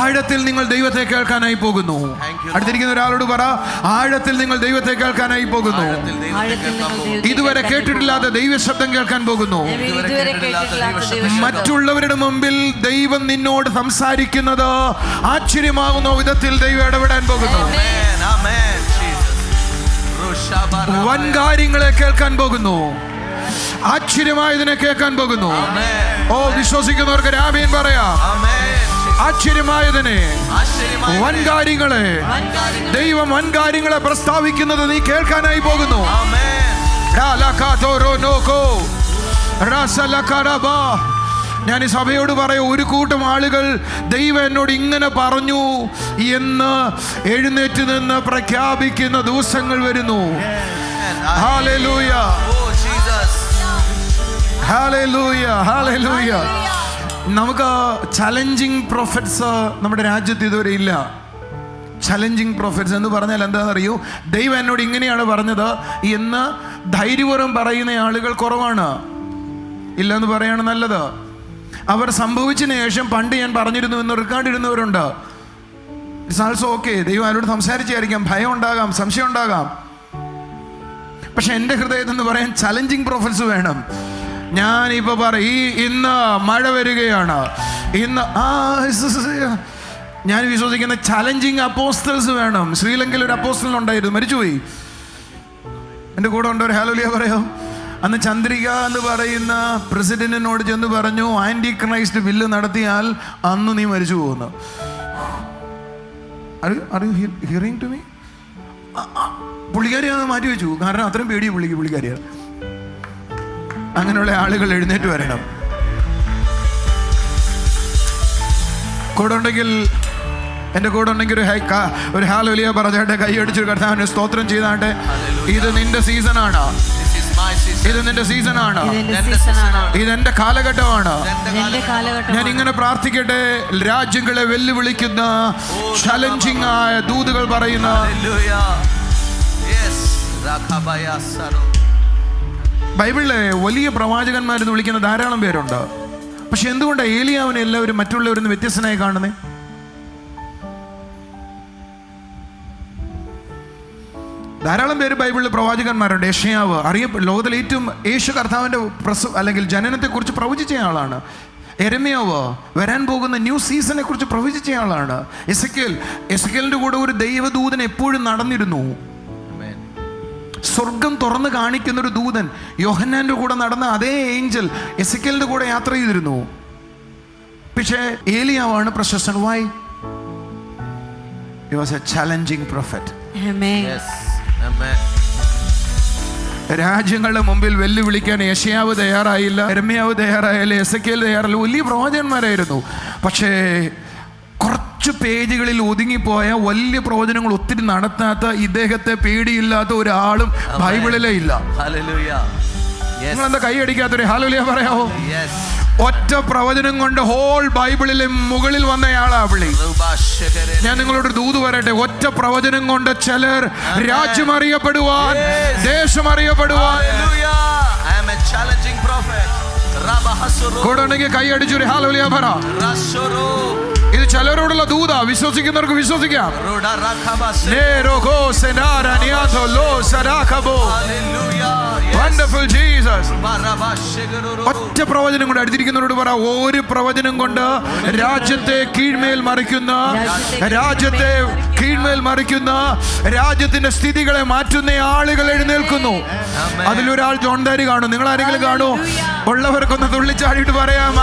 ആഴത്തിൽ നിങ്ങൾ ദൈവത്തെ കേൾക്കാനായി പോകുന്നു. അടുത്തിരിക്കുന്ന ഒരാളോട് പറ, ആഴത്തിൽ നിങ്ങൾ ദൈവത്തെ കേൾക്കാനായി പോകുന്നു. ഇതുവരെ കേട്ടിട്ടില്ലാത്ത ദൈവശബ്ദം കേൾക്കാൻ പോകുന്നു. മറ്റുള്ളവരുടെ മുമ്പിൽ ദൈവം നിന്നോട് സംസാരിക്കുന്നത് ആശ്ചര്യമാകുന്ന വിധത്തിൽ ദൈവം ഇടപെടാൻ പോകുന്നു. വൻ കാര്യങ്ങളെ കേൾക്കാൻ പോകുന്നു. ആശ്ചര്യമായതിനെ കേൾക്കാൻ പോകുന്നു. ഓ, വിശ്വസിക്കുന്നവർക്ക് ആമേൻ പറയാം. ആശ്ചര്യമായതിനെ, വൻകാര്യങ്ങളെ, ദൈവം വൻകാര്യങ്ങളെ പ്രസ്താവിക്കുന്നത് നീ കേൾക്കാനായി പോകുന്നു. ഞാൻ ഈ സഭയോട് പറയും, ഒരു കൂട്ടം ആളുകൾ ദൈവം എന്നോട് ഇങ്ങനെ പറഞ്ഞു എന്ന് എഴുന്നേറ്റ് നിന്ന് പ്രഖ്യാപിക്കുന്ന ദിവസങ്ങൾ വരുന്നു. ഹല്ലേലൂയ, ഹല്ലേലൂയ, ഹല്ലേലൂയ. നമുക്ക് ചലഞ്ചിങ് പ്രൊഫറ്റ്സ് നമ്മുടെ രാജ്യത്ത് ഇതുവരെ ഇല്ല. ചലഞ്ചിങ് പ്രൊഫറ്റ്സ് എന്ന് പറഞ്ഞാൽ എന്താണെന്നറിയോ? ദൈവം എന്നോട് ഇങ്ങനെയാണ് പറഞ്ഞത് എന്ന് ധൈര്യപൂർവ്വം പറയുന്ന ആളുകൾ കുറവാണ്. ഇല്ലെന്ന് പറയാണ് നല്ലത്. അവർ സംഭവിച്ചതിന് ശേഷം പണ്ട് ഞാൻ പറഞ്ഞിരുന്നു എന്ന് റെക്കോർഡ് ഇടുന്നവരുണ്ട്. It's also okay. ദൈവം അവരോട് സംസാരിച്ചായിരിക്കാം, ഭയം ഉണ്ടാകാം, സംശയം ഉണ്ടാകാം. പക്ഷെ എൻ്റെ ഹൃദയത്തിൽ നിന്ന് പറയാൻ ചലഞ്ചിങ് പ്രൊഫറ്റ്സ് വേണം. ഞാനിപ്പോൾ ഇന്ന് മഴ വരികയാണ്, ഇന്ന് ഞാൻ വിശ്വസിക്കുന്ന ചലഞ്ചിങ് അപ്പോസ്റ്റൽസ് വേണം. ശ്രീലങ്കയിൽ ഒരു അപ്പോസ്റ്റലിനുണ്ടായിരുന്നു, മരിച്ചുപോയി. എൻ്റെ കൂടെ ഉണ്ട് ഒരു ഹല്ലേലൂയ പറയോ. അന്ന് ചന്ദ്രിക എന്ന് പറയുന്ന പ്രസിഡന്റിനോട് ചെന്ന് പറഞ്ഞു, ആന്റി ക്രൈസ്റ്റ് ബില്ല് നടത്തിയാൽ അന്ന് നീ മരിച്ചു പോകുന്നു. Hearing to me? പുള്ളിക്കാരി അത് മാറ്റി വെച്ചു. കാരണം അത്രയും പേടിയ പുള്ളിക്കാരിയാണ്. അങ്ങനെയുള്ള ആളുകൾ എഴുന്നേറ്റ് വരണം. കൂടെ ഉണ്ടെങ്കിൽ, എൻ്റെ കൂടെ ഉണ്ടെങ്കിൽ ഒരു ഹല്ലേലൂയ പറഞ്ഞാട്ടെ, കൈയടിച്ചൊരു കർത്താവിനെ സ്തോത്രം ചെയ്താട്ടെ. ഇത് നിന്റെ സീസണാണ്, ഇത് നിന്റെ സീസണാണ്, ഇതെന്റെ കാലഘട്ടമാണ്. ഞാൻ ഇങ്ങനെ പ്രാർത്ഥിക്കട്ടെ, രാജ്യങ്ങളെ വെല്ലുവിളിക്കുന്ന ചലഞ്ചിങ് ആയ ദൂതുകൾ പറയുന്ന ബൈബിളിലെ വലിയ പ്രവാചകന്മാരെന്ന് വിളിക്കുന്ന ധാരാളം പേരുണ്ട്. പക്ഷെ എന്തുകൊണ്ടാണ് ഏലിയാവിനെ എല്ലാവരും മറ്റുള്ളവരിൽ നിന്ന് വ്യത്യസ്തനായി കാണുന്നത്? ധാരാളം പേര് ബൈബിളിൽ പ്രവാചകന്മാരുണ്ട്. യെശയ്യാവ് ലോകത്തിലെ ഏറ്റവും യേശു കർത്താവിൻ്റെ അല്ലെങ്കിൽ ജനനത്തെക്കുറിച്ച് പ്രവചിച്ച ആളാണ്. യെരമ്യാവ് വരാൻ പോകുന്ന ന്യൂ സീസണെ കുറിച്ച് പ്രവചിച്ച ആളാണ്. എസെക്കിയേലിന്റെ കൂടെ ഒരു ദൈവദൂതൻ എപ്പോഴും നടന്നിരുന്നു. സ്വർഗം തുറന്ന് കാണിക്കുന്ന ഒരു ദൂതൻ യോഹന്നാന്റെ കൂടെ നടന്ന അതേ ഏഞ്ചൽ എസെക്കിയേലിന്റെ കൂടെ യാത്ര ചെയ്തിരുന്നു. പക്ഷേ ഏലിയാവാണ് പ്രശസ്തൻ. Why? He was a challenging prophet. രാജ്യങ്ങളുടെ മുമ്പിൽ വെല്ലുവിളിക്കാൻ യെശയ്യാവ് തയ്യാറായില്ല, യെരമ്യാവ് തയ്യാറായില്ല, എസെക്കിയേൽ തയ്യാറല്ല. വലിയ പ്രവചകന്മാരായിരുന്നു. പക്ഷേ കുറച്ച് പേജുകളിൽ ഒതുങ്ങിപ്പോയ വലിയ പ്രവചനങ്ങൾ ഒത്തിരി നടത്താത്ത, ഇദ്ദേഹത്തെ പേടിയില്ലാത്ത ഒരാളും ബൈബിളിലേ ഇല്ല. നിങ്ങളെന്താ കൈ അടിക്കാത്തൊരു ഹല്ലേലൂയ പറയാവോ? ഒറ്റ പ്രവചനം കൊണ്ട് ഹോൾ ബൈബിളിലെ മുകളിൽ വന്നയാളാ പുള്ളി. ഞാൻ നിങ്ങളോട് ദൂത് പറയട്ടെ, ഒറ്റ പ്രവചനം കൊണ്ട് ചിലർ രാജ്യം അറിയപ്പെടുവാൻ, ദേശം അറിയപ്പെടുവാൻ. കൂടെ ഉണ്ടെങ്കിൽ കൈ അടിച്ചൊരു ഹല്ലേലൂയ പറ. ഇത് ചിലരോടുള്ള ദൂതാ. വിശ്വസിക്കുന്നവർക്ക് വിശ്വസിക്കാം. Wonderful Jesus. ഒറ്റ പ്രവചനം കൊണ്ട് അടുത്തിരിക്കുന്നവരോട് പറ, ഒരു പ്രവചനം കൊണ്ട് രാജ്യത്തെ കീഴ്മേൽ മറിക്കുന്ന, രാജ്യത്തെ കീഴ്മേൽ മറിക്കുന്ന, രാജ്യത്തിന്റെ സ്ഥിതികളെ മാറ്റുന്ന ആളുകൾ എഴുന്നേൽക്കുന്നു. അതിലൊരാൾ ജോൺ ദാരി കാണും. നിങ്ങൾ ആരെങ്കിലും കാണൂ? ഉള്ളവർക്കൊന്ന് തുള്ളിച്ചാടിയിട്ട് പറയാം,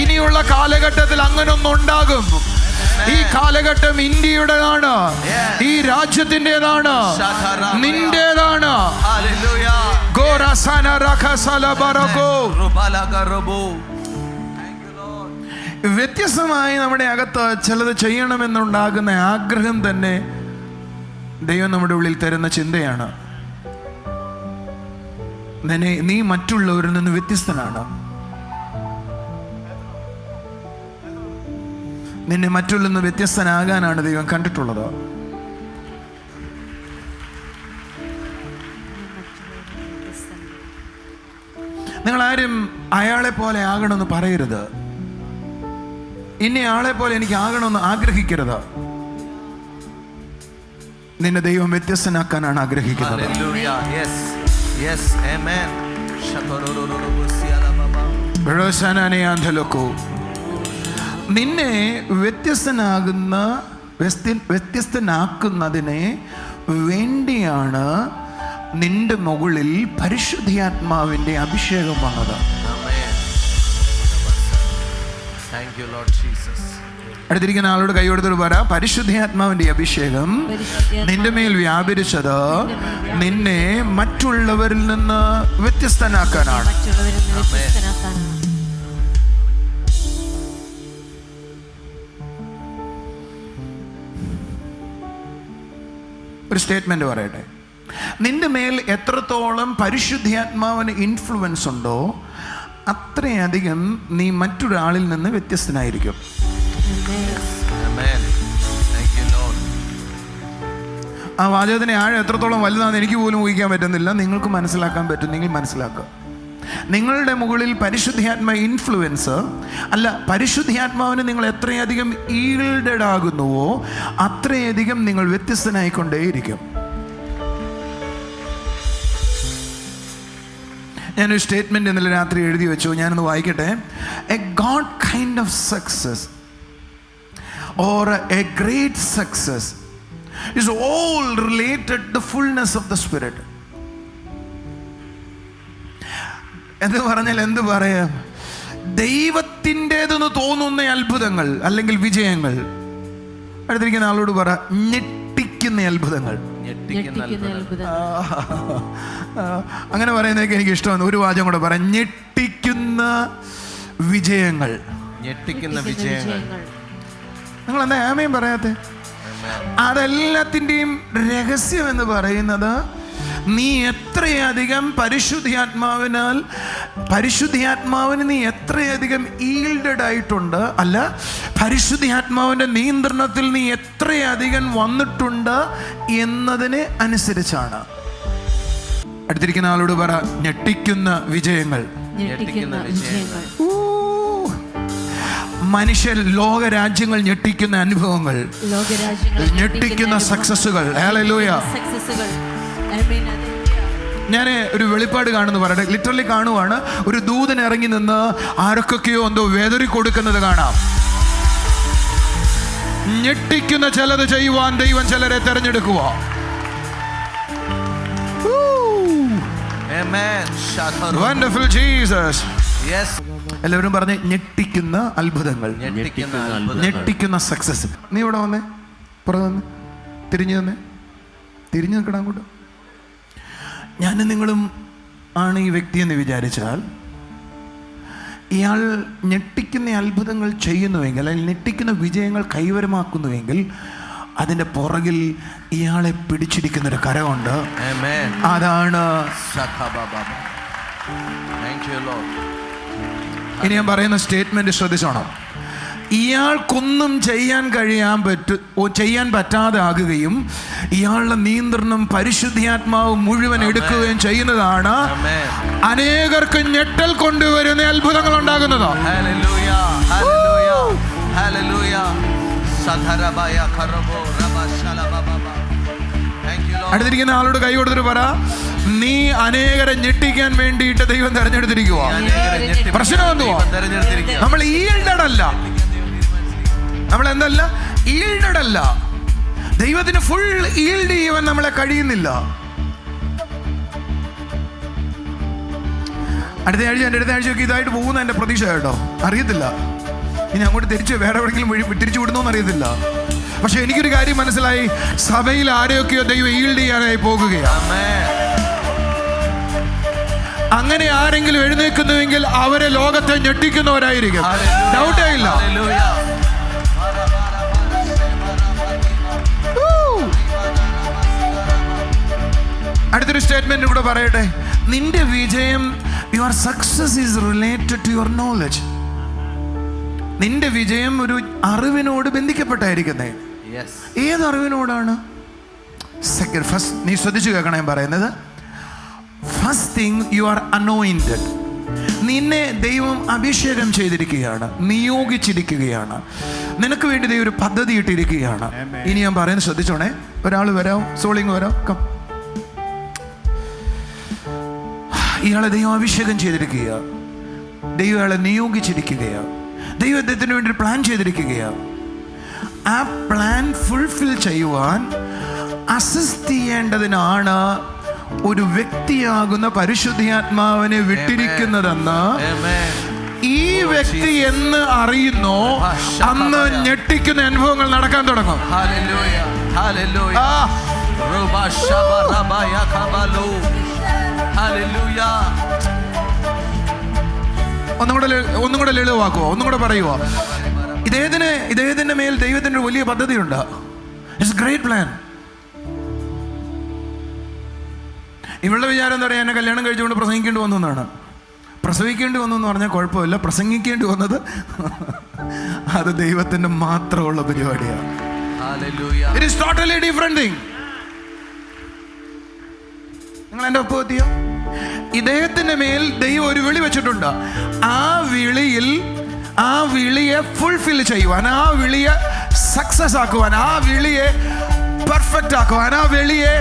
ഇനിയുള്ള കാലഘട്ടത്തിൽ അങ്ങനെ ഒന്നുണ്ടാകും. ഈ കാലഘട്ടം ഇന്ത്യയുടേതാണ്, ഈ രാജ്യത്തിൻ്റെതാണ്, നിന്റേതാണ്. വ്യത്യസ്തമായി നമ്മുടെ അകത്ത് ചിലത് ചെയ്യണമെന്നുണ്ടാകുന്ന ആഗ്രഹം തന്നെ ദൈവം നമ്മുടെ ഉള്ളിൽ തരുന്ന ചിന്തയാണ്. നീ മറ്റുള്ളവരിൽ നിന്ന് വ്യത്യസ്തനാണ്. നിന്നെ മറ്റുള്ള നിന്ന് വ്യത്യസ്തനാകാനാണ് ദൈവം കണ്ടിട്ടുള്ളത്. നിങ്ങളാരും അയാളെ പോലെ ആകണമെന്ന് പറയരുത്. ഇനി ആളെ പോലെ എനിക്ക് ആകണമെന്ന് ആഗ്രഹിക്കരുത്. നിന്നെ ദൈവം വ്യത്യസ്തനാക്കാനാണ് ആഗ്രഹിക്കുന്നത്. നിന്നെ വ്യത്യസ്തനാക്കുന്നതിനെ വേണ്ടിയാണ് നിന്റെ മുകളിൽ പരിശുദ്ധാത്മാവിന്റെ അഭിഷേകം വന്നത്. അടുത്തിരിക്കുന്ന ആളോട് കൈകൊടുത്തിട്ട് പറ, പരിശുദ്ധാത്മാവിന്റെ അഭിഷേകം നിന്റെ മേൽ വ്യാപരിച്ചത് നിന്നെ മറ്റുള്ളവരിൽ നിന്ന് വ്യത്യസ്തനാക്കാനാണ്. ഒരു സ്റ്റേറ്റ്മെന്റ് പറയട്ടെ. നിന്റെ മേൽ എത്രത്തോളം പരിശുദ്ധാത്മാവിന് ഇൻഫ്ലുവൻസ് ഉണ്ടോ അത്രയധികം നീ മറ്റൊരാളിൽ നിന്ന് വ്യത്യസ്തനായിരിക്കും. ആ വാചകത്തിന് ആഴം എത്രത്തോളം വലുതാണെന്ന് എനിക്ക് പോലും ഊഹിക്കാൻ പറ്റുന്നില്ല. നിങ്ങൾക്ക് മനസ്സിലാക്കാൻ പറ്റും. നിങ്ങൾ മനസ്സിലാക്കുക. നിങ്ങളുടെ മുകളിൽ പരിശുദ്ധാത്മ ഇൻഫ്ലുവൻസ് അല്ല, പരിശുദ്ധാത്മാവിന് നിങ്ങൾ എത്രയധികം ഈൽഡഡ് ആകുന്നുവോ അത്രയധികം നിങ്ങൾ വ്യത്യസ്തനായിക്കൊണ്ടേയിരിക്കും. ഞാനൊരു സ്റ്റേറ്റ്മെന്റ് ഇന്നലെ രാത്രി എഴുതി വെച്ചു, ഞാനൊന്ന് വായിക്കട്ടെ. A God kind of success or a great success is all related to the fullness of the Spirit. എന്ന് പറഞ്ഞാൽ എന്ത് പറയാം, ദൈവത്തിൻ്റെതെന്ന് തോന്നുന്ന അത്ഭുതങ്ങൾ അല്ലെങ്കിൽ വിജയങ്ങൾ. അടുത്തിരിക്കുന്ന ആളോട് പറ, ഞെട്ടിക്കുന്ന അത്ഭുതങ്ങൾ. അങ്ങനെ പറയുന്നതൊക്കെ എനിക്ക് ഇഷ്ടമാണ്. ഒരു വാചകം കൂടെ പറയാം, ഞെട്ടിക്കുന്ന വിജയങ്ങൾ. ഞെട്ടിക്കുന്ന വിജയങ്ങൾ. നിങ്ങൾ എന്താ ആമേൻ പറയാത്തെ? അതെല്ലാത്തിൻ്റെയും രഹസ്യം എന്ന് പറയുന്നത് നീ എത്രയധികം പരിശുദ്ധാത്മാവിന് നീ എത്രയധികം ഈൽഡഡ് ആയിട്ടുണ്ട്, അല്ല പരിശുദ്ധാത്മാവിൻ്റെ നിയന്ത്രണത്തിൽ നീ എത്രയധികം വന്നിട്ടുണ്ട് എന്നതിനെ അനുസരിച്ചാണ്. അടുത്തിരിക്കുന്ന ആളോട് പറ, ഞെട്ടിക്കുന്ന വിജയങ്ങൾ. മനുഷ്യ ലോകരാജ്യങ്ങൾ ഞെട്ടിക്കുന്ന അനുഭവങ്ങൾ, ഞെട്ടിക്കുന്ന സക്സസുകൾ. ഹല്ലേലൂയ. ഞാൻ ഒരു വെളിപ്പാട് കാണുന്നു പറയട്ടെ. ലിറ്ററലി കാണുവാണ്, ഒരു ദൂതൻ ഇറങ്ങി നിന്ന് ആരൊക്കെയോ എന്തോ വേദറി കൊടുക്കുന്നത് കാണാം. ഞെട്ടിക്കുന്ന ചിലത് ചെയ്യുവാൻ ദൈവം ചിലരെ തെരഞ്ഞെടുക്കുക. Wonderful Jesus. എല്ലാവരും പറഞ്ഞ് ഞെട്ടിക്കുന്ന അത്ഭുതങ്ങൾ, ഞെട്ടിക്കുന്ന സക്സസ്. നീ ഇവിടെ വന്നേ, പുറത്ത് വന്ന് തിരിഞ്ഞു നിൽക്കണം അങ്ങോട്ട്. ഞാനും നിങ്ങളും ആണ് ഈ വ്യക്തി എന്ന് വിചാരിച്ചാൽ, ഇയാൾ ഞെട്ടിക്കുന്ന അത്ഭുതങ്ങൾ ചെയ്യുന്നുവെങ്കിൽ അല്ലെങ്കിൽ ഞെട്ടിക്കുന്ന വിജയങ്ങൾ കൈവരമാക്കുന്നുവെങ്കിൽ അതിൻ്റെ പുറകിൽ ഇയാളെ പിടിച്ചിരിക്കുന്നൊരു കരമുണ്ട്. അതാണ്. ഇനി ഞാൻ പറയുന്ന സ്റ്റേറ്റ്മെന്റ് ശ്രദ്ധിച്ചോണം. ഇയാൾക്കൊന്നും ചെയ്യാൻ പറ്റാതെ ആകുകയും ഇയാളുടെ നിയന്ത്രണം പരിശുദ്ധാത്മാവ് മുഴുവൻ എടുക്കുകയും ചെയ്യുന്നതാണ് അനേകർക്ക് ഞെട്ടൽ കൊണ്ടുവരുന്ന അത്ഭുതങ്ങൾ ഉണ്ടാകുന്നത്. അടുത്തിരിക്കുന്ന ആളോട് കൈ കൊടുത്തിട്ട് പറ, നീ അനേകരെ ഞെട്ടിക്കാൻ വേണ്ടിയിട്ട് ദൈവം തെരഞ്ഞെടുത്തിരിക്കുക. പ്രശ്നം എന്തുവാ? നമ്മൾ ഈൽഡഡ് അല്ല. നമ്മൾ എന്തല്ല? ഈൽഡഡ് അല്ല. ദൈവത്തിന് ഫുൾ ഈൽഡ് ചെയ്യുവാൻ നമ്മളെ കഴിയുന്നില്ല. അടുത്ത ആഴ്ചയൊക്കെ ഇതായിട്ട് പോകുന്ന എൻ്റെ പ്രതീക്ഷ കേട്ടോ. അറിയത്തില്ല ഇനി അങ്ങോട്ട് വേറെ എവിടെയെങ്കിലും തിരിച്ചു വിടുന്നോന്ന് അറിയത്തില്ല. പക്ഷെ എനിക്കൊരു കാര്യം മനസ്സിലായി, സഭയിൽ ആരെയൊക്കെയോ ദൈവം ഈൽഡ് ചെയ്യാനായി പോകുകയാണ്. അങ്ങനെ ആരെങ്കിലും എഴുന്നേൽക്കുന്നുവെങ്കിൽ അവരെ ലോകത്തെ ഞെട്ടിക്കുന്നവരായിരിക്കും. ഡൗട്ടേ ഇല്ല. അടുത്തൊരു സ്റ്റേറ്റ്മെന്റ് കൂടെ പറയട്ടെ. നിന്റെ വിജയം, your success is related to your knowledge. നിന്റെ വിജയം ഒരു അറിവിനോട് ബന്ധിക്കപ്പെട്ടായിരിക്കുന്നേ. ഏത് അറിവിനോടാണ്? ഫസ്റ്റ് നീ ശ്രദ്ധിച്ചു കേൾക്കണം ഞാൻ പറയുന്നത്. First thing, you are anointed. നിന്നെ ദൈവം അഭിഷേകം ചെയ്തിരിക്കുകയാണ്, നിയോഗിച്ചിരിക്കുകയാണ്. നിനക്ക് വേണ്ടി ദൈവം ഒരു പദ്ധതി ഇട്ടിരിക്കുകയാണ്. ഇനി ഞാൻ പറയുന്നത് ശ്രദ്ധിച്ചോണേ. ഒരാൾ വരാം, സോളിങ് വരാം. ഇയാളെ ദൈവം അഭിഷേകം ചെയ്തിരിക്കുക, ദൈവം ഇയാളെ നിയോഗിച്ചിരിക്കുകയാണ്, ദൈവം അദ്ദേഹത്തിന് വേണ്ടി ഒരു പ്ലാൻ ചെയ്തിരിക്കുകയാണ്. ആ പ്ലാൻ ഫുൾഫിൽ ചെയ്യുവാൻ അസിസ്റ്റ് ചെയ്യേണ്ടതിനാണ് ഒരു വ്യക്തിയാകുന്ന പരിശുദ്ധാത്മാവിനെ വിട്ടിരിക്കുന്നതെന്ന് ഈ വ്യക്തി എന്ന് അറിയുന്നോ അന്ന് ഞെട്ടിക്കുന്ന അനുഭവങ്ങൾ നടക്കാൻ തുടങ്ങും. ഒന്നും കൂടെ ലളിതമാക്കുവോ, ഒന്നും കൂടെ പറയുവോ? ഇദ്ദേഹത്തിന്റെ മേൽ ദൈവത്തിന്റെ വലിയ പദ്ധതിയുണ്ട്. It's great plan. ഇവളുടെ വിചാരം എന്താ പറയുക, എന്നെ കല്യാണം കഴിച്ചുകൊണ്ട് പ്രസംഗിക്കേണ്ടി വന്നു എന്നാണ്. പ്രസവിക്കേണ്ടി വന്നു എന്ന് പറഞ്ഞാൽ കുഴപ്പമില്ല, പ്രസംഗിക്കേണ്ടി വന്നത് അത് ദൈവത്തിന്റെ മാത്രമുള്ള പരിപാടിയാണ്. It is totally different thing. നിങ്ങൾ എൻ്റെ ഒപ്പം എത്തിയോ? ഇദ്ദേഹത്തിന്റെ മേൽ ദൈവം ഒരു വിളി വെച്ചിട്ടുണ്ട്. ആ വിളിയെ ഫുൾഫിൽ ചെയ്യുവാൻ, ആ വിളിയെ സക്സസ് ആക്കുവാൻ, ആ വിളിയെ പെർഫെക്റ്റ് ആക്കുവാൻ, ആ വിളിയെ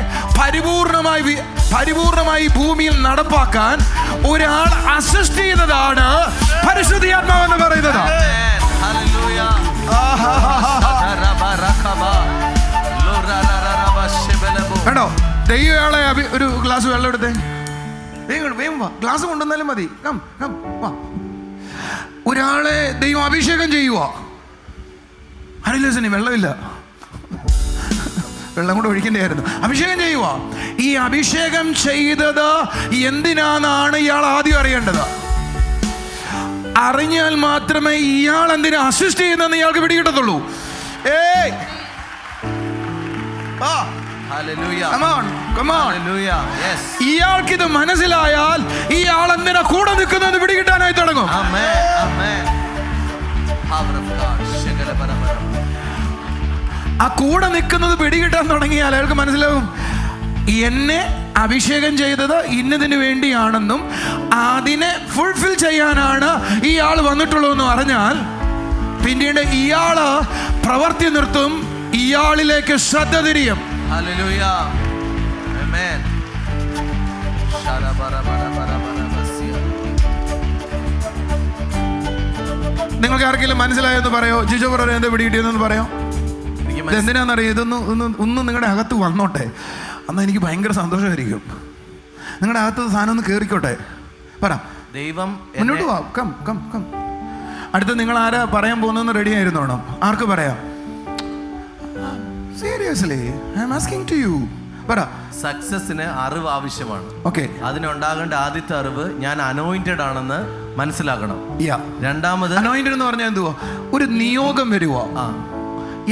പരിപൂർണമായി ഭൂമിയിൽ നടപ്പാക്കാൻ ഒരാൾ അസിസ്റ്റ് ചെയ്യുന്നതാണ് പരിശുദ്ധാത്മാവെന്ന് പറയുന്നത്. കേട്ടോ? ദൈവം അയാളെ ഒരു ഗ്ലാസ് വെള്ളം എടുത്തേ, വേഗം വാ, ഗ്ലാസ് കൊണ്ടുവന്നാലും മതി. വാ. ഒരാളെ ദൈവം അഭിഷേകം ചെയ്യുക. അറിയില്ല, വെള്ളമില്ല, വെള്ളം കൂടെ ഒഴിക്കേണ്ടിയായിരുന്നു. അഭിഷേകം ചെയ്യുക. ഈ അഭിഷേകം ചെയ്തത് എന്തിനാണെന്നാണ് ഇയാൾ ആദ്യം അറിയേണ്ടത്. അറിഞ്ഞാൽ മാത്രമേ ഇയാൾ എന്തിനാ അസിസ്റ്റ് ചെയ്യുന്നതെന്ന് ഇയാൾക്ക് പിടികിട്ടത്തുള്ളൂ. ഇയാൾക്കിത് മനസ്സിലായാൽ ഇയാൾ എന്തിനാ കൂടെ നിൽക്കുന്നതെന്ന് പിടികിട്ടാനായി തുടങ്ങും. ആ കൂടെ നിൽക്കുന്നത് പിടികിട്ടാൻ തുടങ്ങിയാൽ അയാൾക്ക് മനസ്സിലാവും, എന്നെ അഭിഷേകം ചെയ്തത് ഇന്നതിന് വേണ്ടിയാണെന്നും അതിനെ ഫുൾഫിൽ ചെയ്യാനാണ് ഈ ആൾ വന്നിട്ടുള്ളതെന്ന് അറിഞ്ഞാൽ പിന്നീട് ഇയാള് പ്രവർത്തി നിർത്തും, ഇയാളിലേക്ക് ശ്രദ്ധ തിരിയും. നിങ്ങൾക്ക് ആർക്കെങ്കിലും മനസ്സിലായെന്ന് പറയോ? ജിജോ പറയോ, എന്താ പിടികിട്ടിയെന്ന് പറയോ? എന്തിനാണെന്നറിയോ? ഒന്നും നിങ്ങളുടെ അകത്ത് വന്നോട്ടെ, എന്നാൽ എനിക്ക് ഭയങ്കര സന്തോഷമായിരിക്കും. നിങ്ങളുടെ അകത്ത് സാധനം ഒന്ന് കയറിക്കോട്ടെ. പറ, ദൈവം മുന്നോട്ട് വാ. കം. അടുത്ത് നിങ്ങൾ ആരാ പറയാൻ പോകുന്നതെന്ന് റെഡി ആയിരുന്നോണം. ആർക്ക് പറയാം? Seriously I am asking to you. പറ. സക്സസിന് അറിവ് ആവശ്യമാണ്. ഓക്കെ. അതിനുണ്ടാകേണ്ട ആദ്യത്തെ അറിവ് ഞാൻ അനോയിന്റഡ് ആണെന്ന് മനസ്സിലാക്കണം. രണ്ടാമത്, അനോയിന്റഡ് എന്ന് പറഞ്ഞാൽ എന്തുവാ? ഒരു നിയോഗം വരുവാ.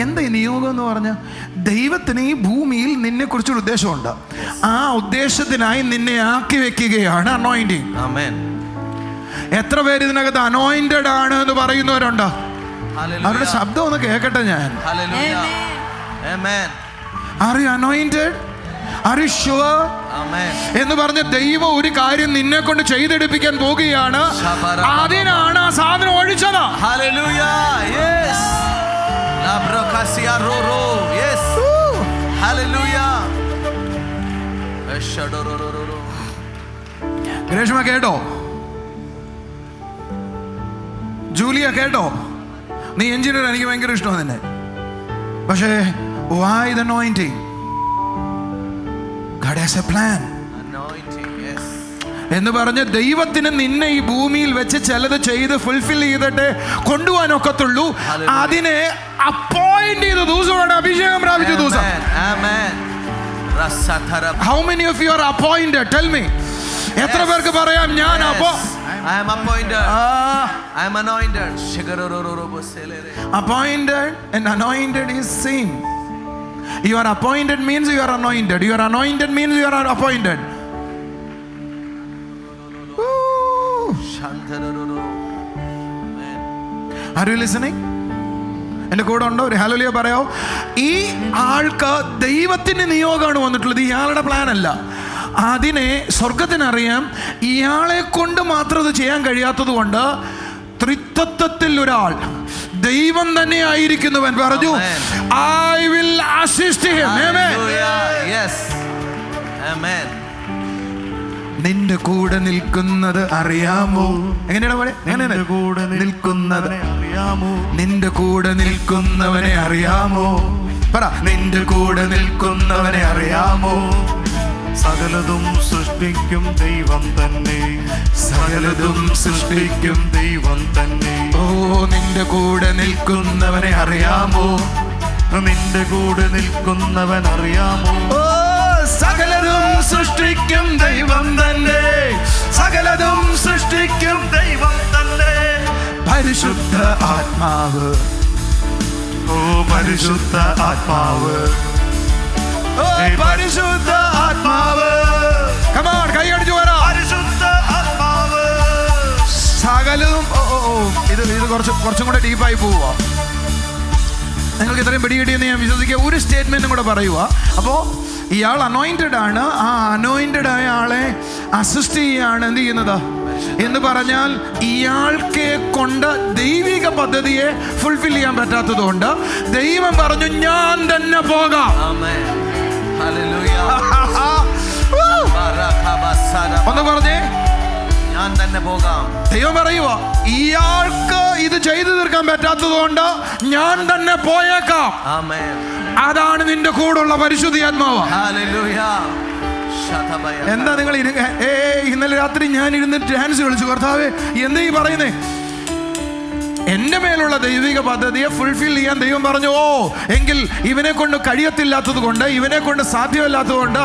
എന്താ ഈ നിയോഗം എന്ന് പറഞ്ഞാൽ? ദൈവത്തിന് ഈ ഭൂമിയിൽ നിന്നെ കുറിച്ചൊരു ഉദ്ദേശമുണ്ട്. ആ ഉദ്ദേശത്തിനായി നിന്നെ ആക്കി വെക്കുകയാണ് അനോയിന്റിങ്. ആമേൻ. എത്ര പേര് ഇതിനകത്ത് അനോയിന്റഡ് ആണ് എന്ന് പറയുന്നവരുണ്ടോ? അവരുടെ ശബ്ദം ഒന്ന് കേൾക്കട്ടെ ഞാൻ. Are you anointed? Are you sure? എന്ന് പറഞ്ഞ ദൈവം ഒരു കാര്യം നിന്നെ കൊണ്ട് ചെയ്തെടുപ്പിക്കാൻ പോകുകയാണ്. അതിനാണ് ആ സാധനം ഒഴിച്ചത്. ഗ്രേഷ്മ കേട്ടോ? ജൂലിയ കേട്ടോ? നീ എഞ്ചിനീയർ, എനിക്ക് ഭയങ്കര ഇഷ്ടമാണ് നിന്നെ. പക്ഷേ why the anointing? God has a plan. എന്ന് പറഞ്ഞ് ദൈവത്തിന് നിന്നെ ഈ ഭൂമിയിൽ വെച്ച് ചിലത് ചെയ്ത് ഫുൾഫിൽ ചെയ്തിട്ട് കൊണ്ടുപോകാനൊക്കത്തുള്ളൂ. അതിനെ അപ്പോയിന്റ് ചെയ്ത ദിവസമാണ് അഭിഷേകം പ്രാപിച്ച ദിവസം. How many of you are appointed? Tell me. എത്ര പേർക്ക് പറയാം ഞാൻ I am appointed. I am anointed. Appointed and anointed is same. You are appointed means you are anointed. You are anointed means you are appointed. Are you listening? എൻ്റെ കൂടെ ഉണ്ടോ? ഒരു hallelujah പറയോ? ഈ ആൾക്ക് ദൈവത്തിന്റെ നിയോഗമാണ് വന്നിട്ടുള്ളത്, ഇയാളുടെ പ്ലാൻ അല്ല. അതിനെ സ്വർഗത്തിനറിയാം ഇയാളെ കൊണ്ട് മാത്രം ഇത് ചെയ്യാൻ കഴിയാത്തത് കൊണ്ട് ത്രിത്വത്തിൽ ഒരാൾ ദൈവം തന്നെ ആയിരിക്കുന്നവൻ പറഞ്ഞു, I will assist him. Yes. Amen. നിന്റെ കൂടെ നിൽക്കുന്നത് അറിയാമോ? എങ്ങനെയാണ് പോലെ? നിന്റെ കൂടെ നിൽക്കുന്നവനെ അറിയാമോ? നിന്റെ കൂടെ നിൽക്കുന്നവനെ അറിയാമോ? പറ, നിന്റെ കൂടെ നിൽക്കുന്നവനെ അറിയാമോ? സകലതും സൃഷ്ടിക്കും ദൈവം തന്നെ, സകലതും സൃഷ്ടിക്കും ദൈവം തന്നെ. ഓ, നിന്റെ കൂടെ നിൽക്കുന്നവനെ അറിയാമോ? നിന്റെ കൂടെ നിൽക്കുന്നവൻ അറിയാമോ? ഓ, സകലതും സൃഷ്ടിക്കും ദൈവം തന്നെ, സകലതും സൃഷ്ടിക്കും ദൈവം തന്നെ. പരിശുദ്ധ ആത്മാവ്. ഓ പരിശുദ്ധ ആത്മാവ്, ഓ, പരിശുദ്ധ ആത്മാവ്. Come on, കൈയടിച്ചു വരാം. പരിശുദ്ധ ആത്മാവ്. സകലവും ഇത് കുറച്ചും കൂടെ ഡീപ്പായി പോവുക. നിങ്ങൾക്ക് ഇത്രയും പിടികിട്ടിയെന്ന് ഞാൻ വിശ്വസിക്കുക. ഒരു സ്റ്റേറ്റ്മെന്റും കൂടെ പറയുക. അപ്പോൾ ഇയാൾ അനോയിന്റഡ് ആണ്. ആ അനോയിന്റഡ് ആയ ആളെ അസിസ്റ്റ് ചെയ്യാണ് എന്ത് ചെയ്യുന്നത് എന്ന് പറഞ്ഞാൽ, ഇയാൾക്ക് കൊണ്ട് ദൈവിക പദ്ധതിയെ ഫുൾഫിൽ ചെയ്യാൻ പറ്റാത്തത് കൊണ്ട് ദൈവം പറഞ്ഞു, ഞാൻ തന്നെ പോകാം. Amen. Hallelujah. ഒന്ന് പറഞ്ഞേ, ഞാൻ തന്നെ പോകാം. ദൈവം പറയുക, ഇയാൾക്ക് ഇത് ചെയ്തു തീർക്കാൻ പറ്റാത്തത് കൊണ്ട് ഞാൻ തന്നെ പോയേക്കാം. Amen. അതാണ് നിന്റെ കൂടുള്ള പരിശുദ്ധാത്മാവ്. Hallelujah. എന്താ നിങ്ങൾ ഇന്നലെ രാത്രി ഞാൻ ഇരുന്ന് ഡാൻസ് കളിച്ചു. കർത്താവേ, എന്താ ഈ പറയുന്നേ? എന്റെ മേലുള്ള ദൈവിക പദ്ധതിയെ ഫുൾഫിൽ ചെയ്യാൻ ദൈവം പറഞ്ഞു, ഓ എങ്കിൽ ഇവനെ കൊണ്ട് കഴിയത്തില്ലാത്തത് കൊണ്ട്, ഇവനെ കൊണ്ട് സാധ്യമല്ലാത്തത് കൊണ്ട്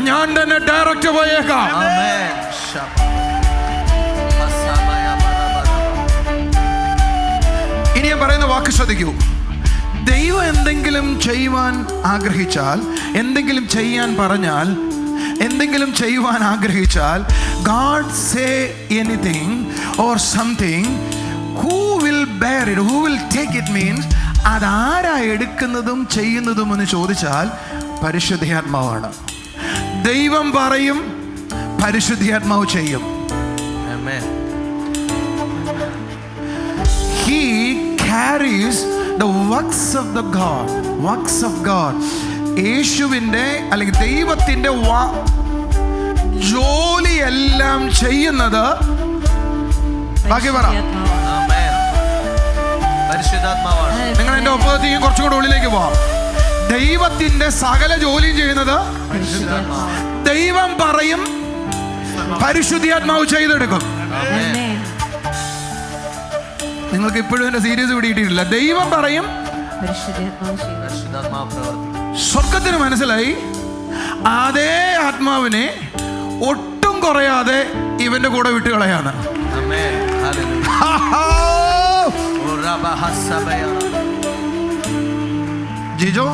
ഞാൻ തന്നെ ഡയറക്റ്റ് പോയേക്കാം. Amen. ഇനി ഞാൻ പറയുന്ന വാക്ക് ശ്രദ്ധിക്കൂ. ദൈവം എന്തെങ്കിലും ചെയ്യുവാൻ ആഗ്രഹിച്ചാൽ, എന്തെങ്കിലും ചെയ്യാൻ പറഞ്ഞാൽ, എന്തെങ്കിലും ചെയ്യുവാൻ ആഗ്രഹിച്ചാൽ, God say anything or something, who will bear it, who will take it means അതാരാ എടുക്കുന്നതും ചെയ്യുന്നതും എന്ന് ചോദിച്ചാൽ പരിശുദ്ധാത്മാവാണ്. ദൈവം പറയും, പരിശുദ്ധാത്മാവ് ചെയ്യും. Amen. He carries the works of the God, works of God. യേശുവിൻ്റെ അല്ലെങ്കിൽ ദൈവത്തിൻ്റെ ജോലിയെല്ലാം ചെയ്യുന്നത്. ബാക്കി പറ. Amen. പരിശുദ്ധാത്മാവാണ്. നിങ്ങൾ എൻ്റെ ഒപ്പത്തിയും കുറച്ചും കൂടെ ഉള്ളിലേക്ക് പോവാം. ദൈവത്തിൻ്റെ സകല ജോലിയും ചെയ്യുന്നത് ദൈവം പറയും, പരിശുദ്ധാത്മാവ് ചെയ്തെടുക്കും. നിങ്ങൾക്ക് ഇപ്പോഴും എൻ്റെ സീരിയസ് പിടിയിട്ടില്ല. ദൈവം പറയും, പരിശുദ്ധാത്മാവ് പ്രവർത്തിക്കും. സ്വർഗത്തിന് മനസ്സിലായി അതേ ആത്മാവിനെ ഒട്ടും കുറയാതെ ഇവന്റെ കൂടെ വിട്ട് കളയാണ്. Amen. Hallelujah. ജിജോ,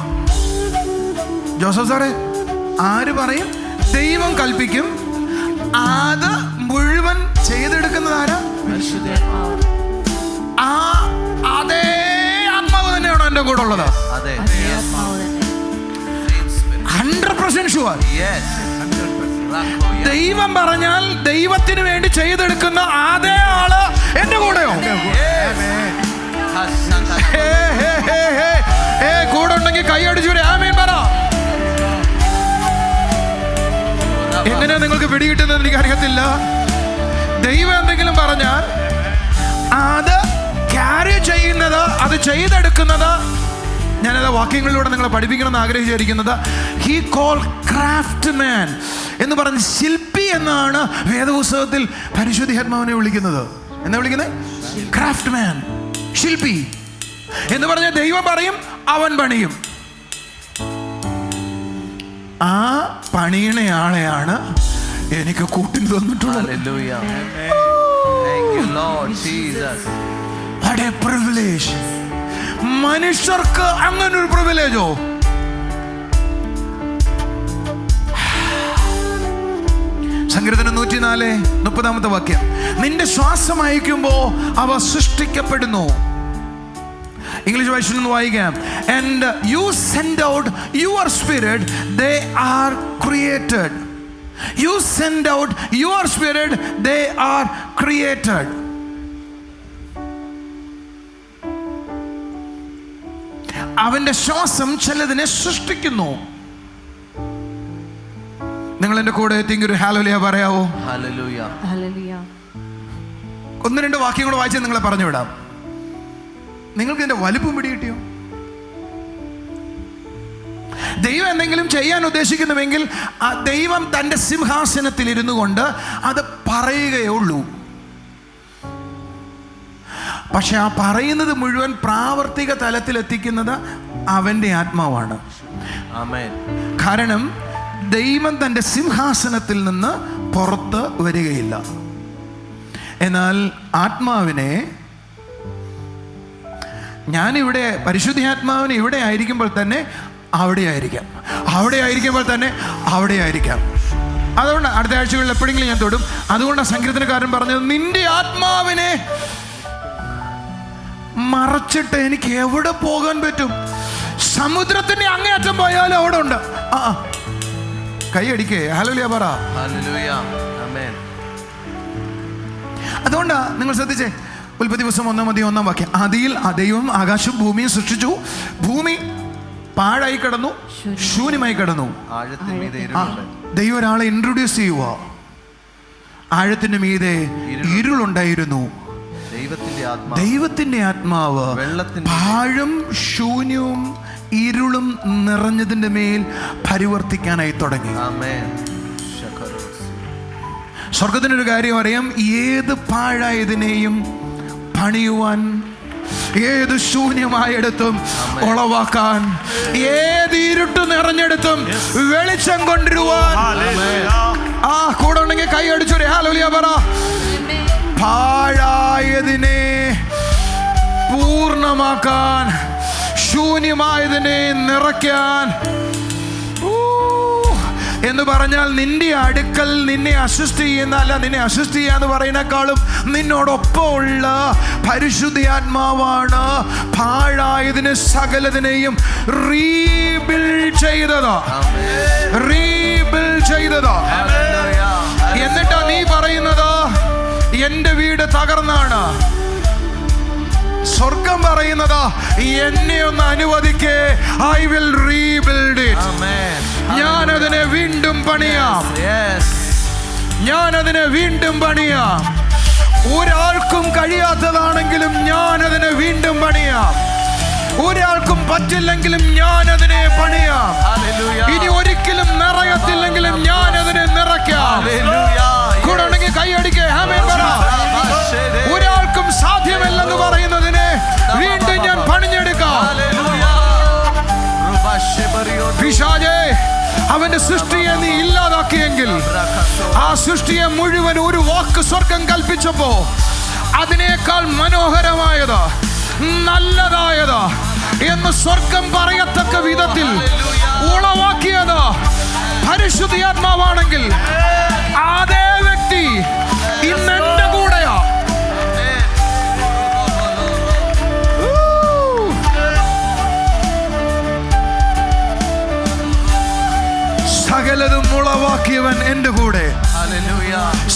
ജോസഫ് സാറേ, ആര് പറയും? ദൈവം കൽപ്പിക്കും. അത് മുഴുവൻ ചെയ്തെടുക്കുന്നത് ആരാ? അതേ ആത്മാവ് തന്നെയാണോ എൻ്റെ കൂടെ ഉള്ളത്? 100% ഷുവർ. ദൈവം പറഞ്ഞാൽ ദൈവത്തിന് വേണ്ടി ചെയ്തെടുക്കുന്ന അതേ ആള് എന്റെ കൂടെയോ? കൂടെ ഉണ്ടെങ്കിൽ കൈയടിച്ചൂടെ ആമേൻ പറ. എങ്ങനെയാ നിങ്ങൾക്ക് പിടികിട്ടുന്നത് എനിക്ക് അറിയത്തില്ല. ദൈവം എന്തെങ്കിലും പറഞ്ഞാൽ അത് ക്യാരി ചെയ്യുന്നത്, അത് ചെയ്തെടുക്കുന്നത്, ഞാനത് വാക്യങ്ങളിലൂടെ നിങ്ങളെ പഠിപ്പിക്കണമെന്ന് ആഗ്രഹിച്ചിരിക്കുന്നത്, ഹി കോൾ ക്രാഫ്റ്റ് മാൻ എന്ന് പറഞ്ഞ് ശില്പി എന്നാണ് വേദപുസ്തകത്തിൽ പരിശുദ്ധാത്മാവിനെ വിളിക്കുന്നത്. എന്താ വിളിക്കുന്നത്? ക്രാഫ്റ്റ് മാൻ, ശില്പി എന്ന് പറഞ്ഞ ദൈവം പറയും, അവൻ പണിയും. ആ പണിയണയാളെയാണ് എനിക്ക് കൂട്ടിന് തന്നിട്ടുള്ളത്. What a privilege. മനുഷ്യർക്ക് അങ്ങനെ ഒരു പ്രിവിലേജോ? സങ്കീർത്തനം 104:30 വാക്യം, നിന്റെ ശ്വാസം അയക്കുമ്പോ അവ സൃഷ്ടിക്കപ്പെടുന്നു. ഇംഗ്ലീഷ് വേർഷൻ ഒന്ന് വായിക്കാം. And you send out your spirit, they are created. You send out your spirit, they are created. അവന്റെ ശ്വാസം ചിലതിനെ സൃഷ്ടിക്കുന്നു. നിങ്ങൾ എന്റെ കൂടെ എത്തിയെങ്കിൽ ഒരു ഹല്ലേലൂയ പറയാവോ? ഹല്ലേലൂയ. ഹല്ലേലൂയ. ഒന്ന് രണ്ട് വാക്യം കൂടെ വായിച്ച് നിങ്ങളെ പറഞ്ഞു വിടാം. നിങ്ങൾക്ക് ഇതിന്റെ വലുപ്പം പിടികിട്ടിയോ? ദൈവം എന്തെങ്കിലും ചെയ്യാൻ ഉദ്ദേശിക്കുന്നുവെങ്കിൽ ആ ദൈവം തൻ്റെ സിംഹാസനത്തിൽ ഇരുന്നു കൊണ്ട് അത് പറയുകയുള്ളൂ. പക്ഷെ ആ പറയുന്നത് മുഴുവൻ പ്രാവർത്തിക തലത്തിലെത്തിക്കുന്നത് അവൻ്റെ ആത്മാവാണ്. ആമേൻ. കാരണം ദൈവം തൻ്റെ സിംഹാസനത്തിൽ നിന്ന് പുറത്ത് വരികയില്ല. എന്നാൽ ആത്മാവിനെ ഞാനിവിടെ പരിശുദ്ധാത്മാവിനെ ഇവിടെ ആയിരിക്കുമ്പോൾ തന്നെ അവിടെ ആയിരിക്കാം, അവിടെ ആയിരിക്കുമ്പോൾ തന്നെ അവിടെ ആയിരിക്കാം. അതുകൊണ്ട് അടുത്ത ആഴ്ചകളിൽ എപ്പോഴെങ്കിലും ഞാൻ തൊടും. അതുകൊണ്ടാണ് സങ്കീർത്തനക്കാരൻ പറഞ്ഞത്, നിന്റെ ആത്മാവിനെ മറച്ചിട്ട് എനിക്ക് എവിടെ പോകാൻ പറ്റും? സമുദ്രത്തിന്റെ അങ്ങേയറ്റം പോയാലും അവിടെ ഉണ്ട്. കൈയടിക്കേ ഹല്ലേലൂയ പറ. ഹല്ലേലൂയ. ആമേൻ. അതുകൊണ്ടാ നിങ്ങൾ ശ്രദ്ധിച്ചേ, ഉൽപ്പത്തി പുസ്തകം 1:1 വാക്യം, ആദിയിൽ ദൈവം ആകാശവും ഭൂമിയും സൃഷ്ടിച്ചു. ഭൂമി പാഴായി കിടന്നു, ശൂന്യമായി കിടന്നു. ആഴത്തിന് മീതെ ഇരുളുണ്ട്. ദൈവം ഒരാളെ ഇൻട്രൊഡ്യൂസ് ചെയ്യുക. ആഴത്തിന് മീതെ ഇരുളുണ്ടായിരുന്നു. ദൈവത്തിന്റെ ആത്മാവ് പാഴും ശൂന്യവും ഇരുളും നിറഞ്ഞതിന്റെ മേൽ പരിവർത്തിക്കാനായി തുടങ്ങി. സ്വർഗത്തിനൊരു കാര്യം അറിയാം, ഏത് പാഴായതിനെയും പണിയുവാൻ, ഏത് ശൂന്യമായിടത്തും ഉളവാക്കാൻ, ഏത് ഇരുട്ട് നിറഞ്ഞെടുത്തും വെളിച്ചം കൊണ്ടുവരുവാൻ. ആ കൂടെ ഉണ്ടെങ്കിൽ കൈ അടിച്ചൊരു ഹല്ലേലൂയ പറ. പാഴായതിനെ പൂർണ്ണമാക്കാൻ, ശൂന്യമായതിനെ നിറയ്ക്കാൻ എന്ന് പറഞ്ഞാൽ നിന്റെ അടുക്കൽ നിന്നെ അസിസ്റ്റ് ചെയ്യുന്ന, അല്ല നിന്നെ അസിസ്റ്റ് ചെയ്യാന്ന് പറയുന്നേക്കാളും നിന്നോടൊപ്പമുള്ള പരിശുദ്ധാത്മാവാണ് പാഴായതിന് സകലതിനെയും റീബിൽഡ് ചെയ്തത്. റീബിൽഡ് ചെയ്തത്. എന്നിട്ടാ നീ പറയുന്നത് എന്റെ വീട് തകർന്നാണ്. സ്വർഗം പറയുന്നത് എന്നെ ഒന്ന് അനുവദിക്കേ, ഐ വിൽ റീബിൽഡ് ഇറ്റ്. ഞാനതിനെ വീണ്ടും പണിയാം, ഞാനതിനെ വീണ്ടും പണിയാം. ഒരാൾക്കും കഴിയാത്തതാണെങ്കിലും ഞാനതിനെ വീണ്ടും പണിയാം. ഒരാൾക്കും പറ്റില്ലെങ്കിലും ഞാനതിനെ പണിയാം. ഇനി ഒരിക്കലും നിറയത്തില്ലെങ്കിലും ഞാനതിനെ നിറയ്ക്കാം. കൂടെ ഉണ്ടെങ്കിൽ കൈയടിക്കേ ആമേൻ പറ. ഒരാൾക്കും സാധ്യമല്ലെന്ന് പറയുന്നതിനെ വീണ്ടും ഞാൻ പണിഞ്ഞെടുക്കാം. പിശാചേ, അവന്റെ സൃഷ്ടിയെ നീ ഇല്ലാതാക്കിയെങ്കിൽ ആ സൃഷ്ടിയെ മുഴുവൻ ഒരു വാക്ക് സ്വർഗം കൽപ്പിച്ചപ്പോ അതിനേക്കാൾ മനോഹരമായത്, നല്ലതായത് എന്ന് സ്വർഗം പറയത്തക്ക വിധത്തിൽ ഉളവാക്കിയത് പരിശുദ്ധാത്മാവാണെങ്കിൽ അതേ വ്യക്തി ഇന്ന് എന്റെ കൂടെയാ. സകലതും ഉളവാക്കിയവൻ എന്റെ കൂടെ,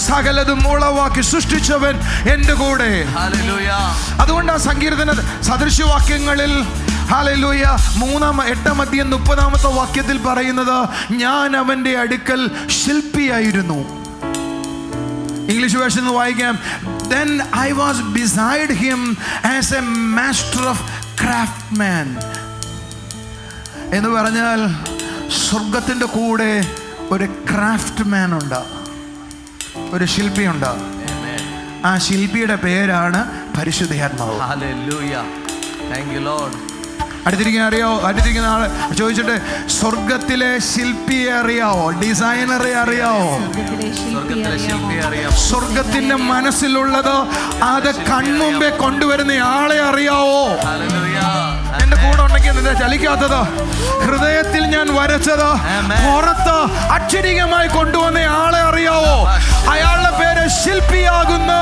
സകലതും ഉളവാക്കി സൃഷ്ടിച്ചവൻ എന്റെ കൂടെ. അതുകൊണ്ട് ആ സങ്കീർത്തന സദൃശവാക്യങ്ങളിൽ ഹല്ലേലൂയ 8:30 വാക്യത്തിൽ പറയുന്നത്, ഞാൻ അവന്റെ അടുക്കൽ ശില്പിയായിരുന്നു. ഇംഗ്ലീഷ് വേർഷൻ വായിക്കാം, then I was beside him as a master of craftsman. എന്ന് പറഞ്ഞാൽ സ്വർഗത്തിന്റെ കൂടെ ഒരു ക്രാഫ്റ്റ് മാൻ ഉണ്ട്, ഒരു ശില്പിയുണ്ട്. ആ ശില്പിയുടെ പേരാണ് പരിശുദ്ധാത്മാവ്. അടുത്തിരിക്കുന്ന ആള് ചോദിച്ചിട്ട്, സ്വർഗത്തിലെ ശില്പിയെ അറിയാവോ? ഡിസൈനറെ അറിയാവോ? സ്വർഗത്തിന്റെ മനസ്സിലുള്ളത് അത് കൺമുമ്പേ കൊണ്ടുവരുന്ന ആളെ അറിയാവോ? എന്റെ കൂടെ ഉണ്ടെങ്കിൽ എന്താ ചലിക്കാത്തത്? ഹൃദയത്തിൽ ഞാൻ വരച്ചത് പുറത്ത് അക്ഷരികമായി കൊണ്ടുവന്ന ആളെ അറിയാവോ? അയാളുടെ പേര് ശില്പിയാകുന്ന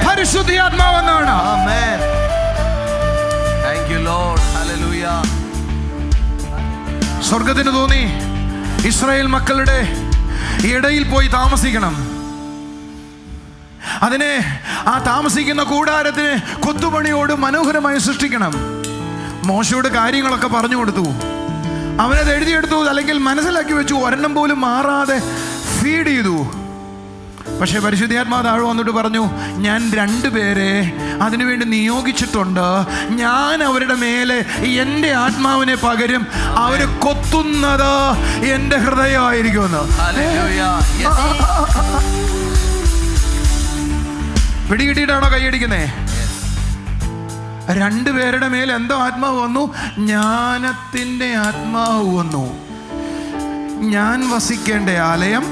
പരിശുദ്ധാത്മാവെന്നാണ്. സ്വർഗത്തിന് തോന്നി ഇസ്രായേൽ മക്കളുടെ ഇടയിൽ പോയി താമസിക്കണം. അതിനെ ആ താമസിക്കുന്ന കൂടാരത്തിന് കൊത്തുപണിയോട് മനോഹരമായി സൃഷ്ടിക്കണം. മോശയോട് കാര്യങ്ങളൊക്കെ പറഞ്ഞു കൊടുത്തു. അവനത് എഴുതിയെടുത്തു, അല്ലെങ്കിൽ മനസ്സിലാക്കി വെച്ചു. ഒരെണ്ണം പോലും മാറാതെ ഫീഡ് ചെയ്തു. പക്ഷേ പരിശുദ്ധാത്മാവ് താഴെ വന്നിട്ട് പറഞ്ഞു, ഞാൻ 2 പേരെ അതിനുവേണ്ടി നിയോഗിച്ചിട്ടുണ്ട്. ഞാൻ അവരുടെ മേലെ എൻ്റെ ആത്മാവിനെ പകരും. അവര് കൊത്തുന്നത് എൻ്റെ ഹൃദയമായിരിക്കുമെന്ന്. പിടികിട്ടിയിട്ടാണോ കൈയടിക്കുന്നേ? 2 പേരുടെ മേൽ എന്തോ ആത്മാവ് വന്നു? ജ്ഞാനത്തിൻ്റെ ആത്മാവ് വന്നു. ഞാൻ വസിക്കേണ്ട ആലയം,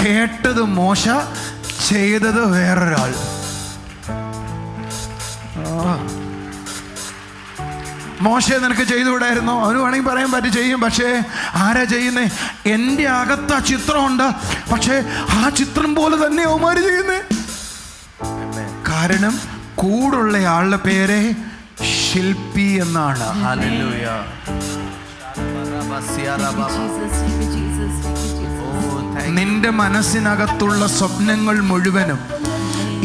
കേട്ടത് മോശ, ചെയ്തത് വേറൊരാൾ. മോശ നിനക്ക് ചെയ്തുകൂടായിരുന്നോ? അവന് വേണമെങ്കിൽ പറയാൻ പറ്റി ചെയ്യും. പക്ഷേ ആരാ ചെയ്യുന്നേ? എൻ്റെ അകത്ത് ആ ചിത്രമുണ്ട്, പക്ഷേ ആ ചിത്രം പോലെ തന്നെ അവന്മാര് ചെയ്യുന്നേ. കാരണം കൂടുള്ള ആളുടെ പേര് ശില്പി എന്നാണ്. നിന്റെ മനസ്സിനകത്തുള്ള സ്വപ്നങ്ങൾ മുഴുവനും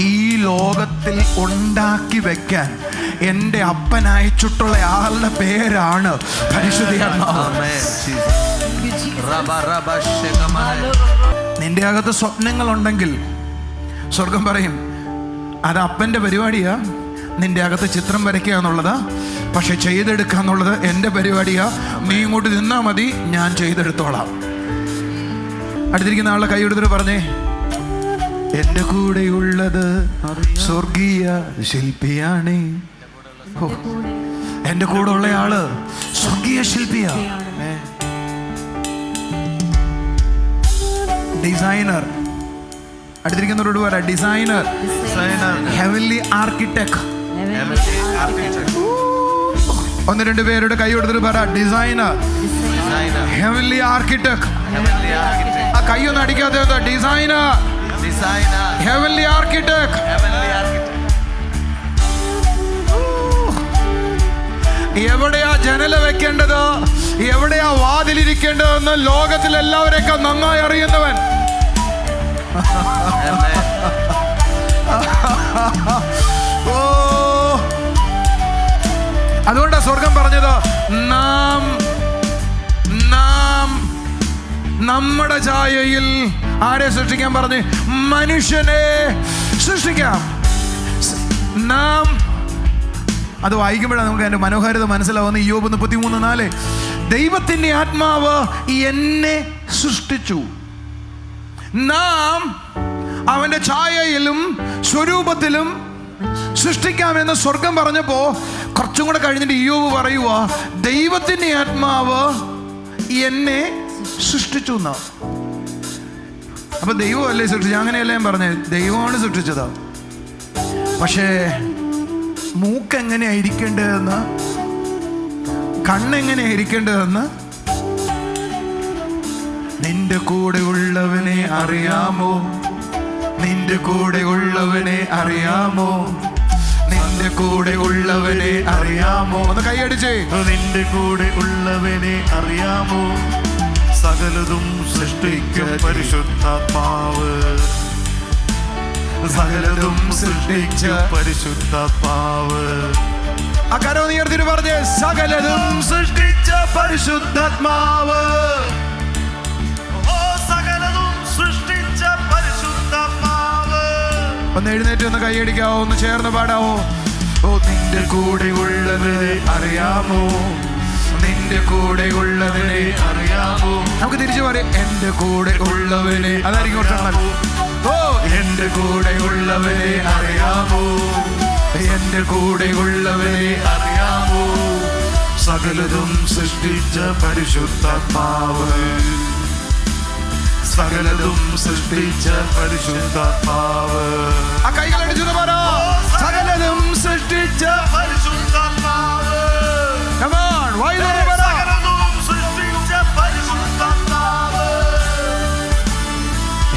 ഈ ലോകത്തിൽ ഉണ്ടാക്കി വെക്കാൻ എൻ്റെ അപ്പൻ അയച്ചിട്ടുള്ള ആളുടെ പേരാണ് പരിശുദ്ധാത്മാവ്. നിന്റെ അകത്ത് സ്വപ്നങ്ങളുണ്ടെങ്കിൽ സ്വർഗം പറയും, അത് അപ്പൻ്റെ പരിപാടിയാ. നിന്റെ അകത്ത് ചിത്രം വരയ്ക്കുക എന്നുള്ളതാ, പക്ഷെ ചെയ്തെടുക്കുക എന്നുള്ളത് എൻ്റെ പരിപാടിയാ. നീ ഇങ്ങോട്ട് നിന്നാ മതി, ഞാൻ ചെയ്തെടുത്തോളാം. അടുത്തിരിക്കുന്ന ആളെ കൈ എടുത്തിട്ട് പറഞ്ഞേ, എൻ്റെ കൂടെയുള്ളത് സ്വർഗീയ ശില്പിയാണ്. എൻ്റെ കൂടെ ഉള്ള ആള് സ്വർഗീയ ശില്പിയാ, ഡിസൈനർ. അടുത്തിരിക്കുന്നവരോട് പറ, ഡിസൈനർ, ഹെവൻലി ആർക്കിടെക്ട്. 1-2 പേരുടെ കൈ കൊടുത്തിട്ട് പറ, ഡിസൈനർ, ഹെവൻലി ആർക്കിടെക്ട്. ആ കൈയൊന്നും അടിക്കാതെ, ഡിസൈനർ, ഹെവൻലി ആർക്കിടെക്ട്. എവിടെയാ ജനല വെക്കേണ്ടത്, എവിടെയാ വാതിലിരിക്കേണ്ടതെന്ന് ലോകത്തിൽ എല്ലാവരെയൊക്കെ നന്നായി അറിയുന്നവൻ. അതുകൊണ്ടാ സ്വർഗം പറഞ്ഞത്, നാം നമ്മുടെ ഛായയിൽ ആരെ സൃഷ്ടിക്കാൻ പറഞ്ഞു? മനുഷ്യനെ സൃഷ്ടിക്കാം. നാം അത് വായിക്കുമ്പോഴാണ് നമുക്ക് അതിന്റെ മനോഹാരിത മനസ്സിലാവുന്ന. ഇയ്യോബ് 33:4, ദൈവത്തിന്റെ ആത്മാവ് എന്നെ സൃഷ്ടിച്ചു, നാം അവന്റെ ഛായയിലും സ്വരൂപത്തിലും സൃഷ്ടിക്കാമെന്ന് സ്വർഗം പറഞ്ഞപ്പോ കുറച്ചും കൂടെ കഴിഞ്ഞിട്ട് ഇയ്യോബ് പറയുക, ദൈവത്തിന്റെ ആത്മാവ് എന്നെ സൃഷ്ടിച്ചു എന്നാ. അപ്പൊ ദൈവമല്ലേ സൃഷ്ടിച്ചു? അങ്ങനെയല്ലേ ഞാൻ പറഞ്ഞത്, ദൈവമാണ് സൃഷ്ടിച്ചത്. പക്ഷേ മൂക്കെങ്ങനെയാ ഇരിക്കേണ്ടതെന്ന്, കണ്ണെങ്ങനെയാ ഇരിക്കേണ്ടതെന്ന് നിന്റെ കൂടെ ഉള്ളവനെ അറിയാമോ? നിന്റെ കൂടെ ഉള്ളവനെ അറിയാമോ? നിന്റെ കൂടെ ഉള്ളവനെ അറിയാമോ? ഒന്ന് കൈയടിച്ചേ. നിന്റെ കൂടെ ഉള്ളവനെ അറിയാമോ? സകലതും സൃഷ്ടിക്കും പരിശുദ്ധാത്മാവ്, സകലതും സൃഷ്ടിച്ച പരിശുദ്ധാത്മാവ്. ആ കരം ഉയർത്തിട്ട് പറഞ്ഞേ, സകലതും സൃഷ്ടിച്ച പരിശുദ്ധാത്മാവ്. ഒന്ന് എഴുന്നേറ്റ് ഒന്ന് കൈയടിക്കാവോ? ഒന്ന് ചേർന്ന് പാടാവോ? ഓ നിന്റെ കൂടെ ഉള്ളവനെ അറിയാമോ? നിന്റെ കൂടെ ഉള്ളവനെ അറിയാമോ? നമുക്ക് തിരിച്ചു പറയാം, എന്റെ കൂടെ ഉള്ളവനെ. അതായിരിക്കും കുറച്ച്. ഓ എന്റെ കൂടെ ഉള്ളവനെ അറിയാമോ? എന്റെ കൂടെ ഉള്ളവനെ അറിയാമോ? സകലതും സൃഷ്ടിച്ച പരിശുദ്ധാത്മാവ്, സകലതും സൃഷ്ടിച്ച പരിശുദ്ധാത്മാവ്. ആ കൈകളടിച്ചു പറ, സകലതും സൃഷ്ടിച്ച പരിശുദ്ധാത്മാവ്. Come on, സകലതും സൃഷ്ടിച്ച പരിശുദ്ധാത്മാവ്.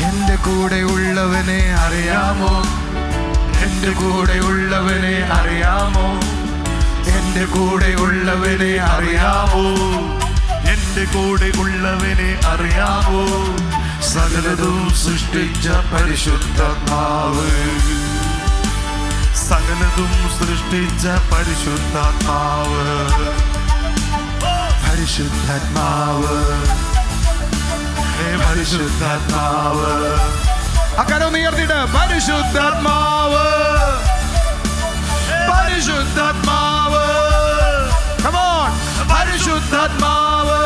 എന്റെ കൂടെ ഉള്ളവനെ അറിയാമോ? എന്റെ കൂടെ ഉള്ളവനെ അറിയാമോ? എന്റെ കൂടെ ഉള്ളവനെ അറിയാമോ? എന്റെ കൂടെ ഉള്ളവനെ അറിയാമോ? സകലതും സൃഷ്ടിച്ച പരിശുദ്ധാത്മാവ്, സകലതും സൃഷ്ടിച്ച പരിശുദ്ധാത്മാവ്, പരിശുദ്ധാത്മാവ്, പരിശുദ്ധാത്മാവ്. അക്കരം ഉയർത്തിട്ട് പരിശുദ്ധാത്മാവ്, പരിശുദ്ധാത്മാവ്, come on, പരിശുദ്ധാത്മാവ്,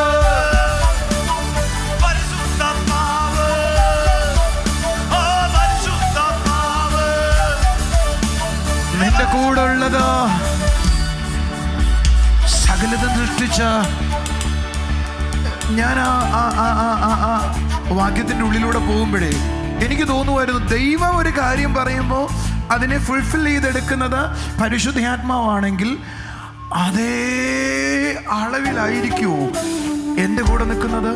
പരിശുദ്ധാത്മാവ്, ഓ പരിശുദ്ധാത്മാവ്. നിന്റെ കൂടെ ഉള്ളത് സകലതും സൃഷ്ടിച്ച. ഞാൻ ആ വാക്യത്തിന്റെ ഉള്ളിലൂടെ പോകുമ്പോഴേ എനിക്ക് തോന്നുമായിരുന്നു, ദൈവം ഒരു കാര്യം പറയുമ്പോൾ അതിനെ ഫുൾഫിൽ ചെയ്തെടുക്കുന്നത് പരിശുദ്ധാത്മാവാണെങ്കിൽ അതേ അളവിലായിരിക്കുമോ എൻ്റെ കൂടെ നിൽക്കുന്നത്?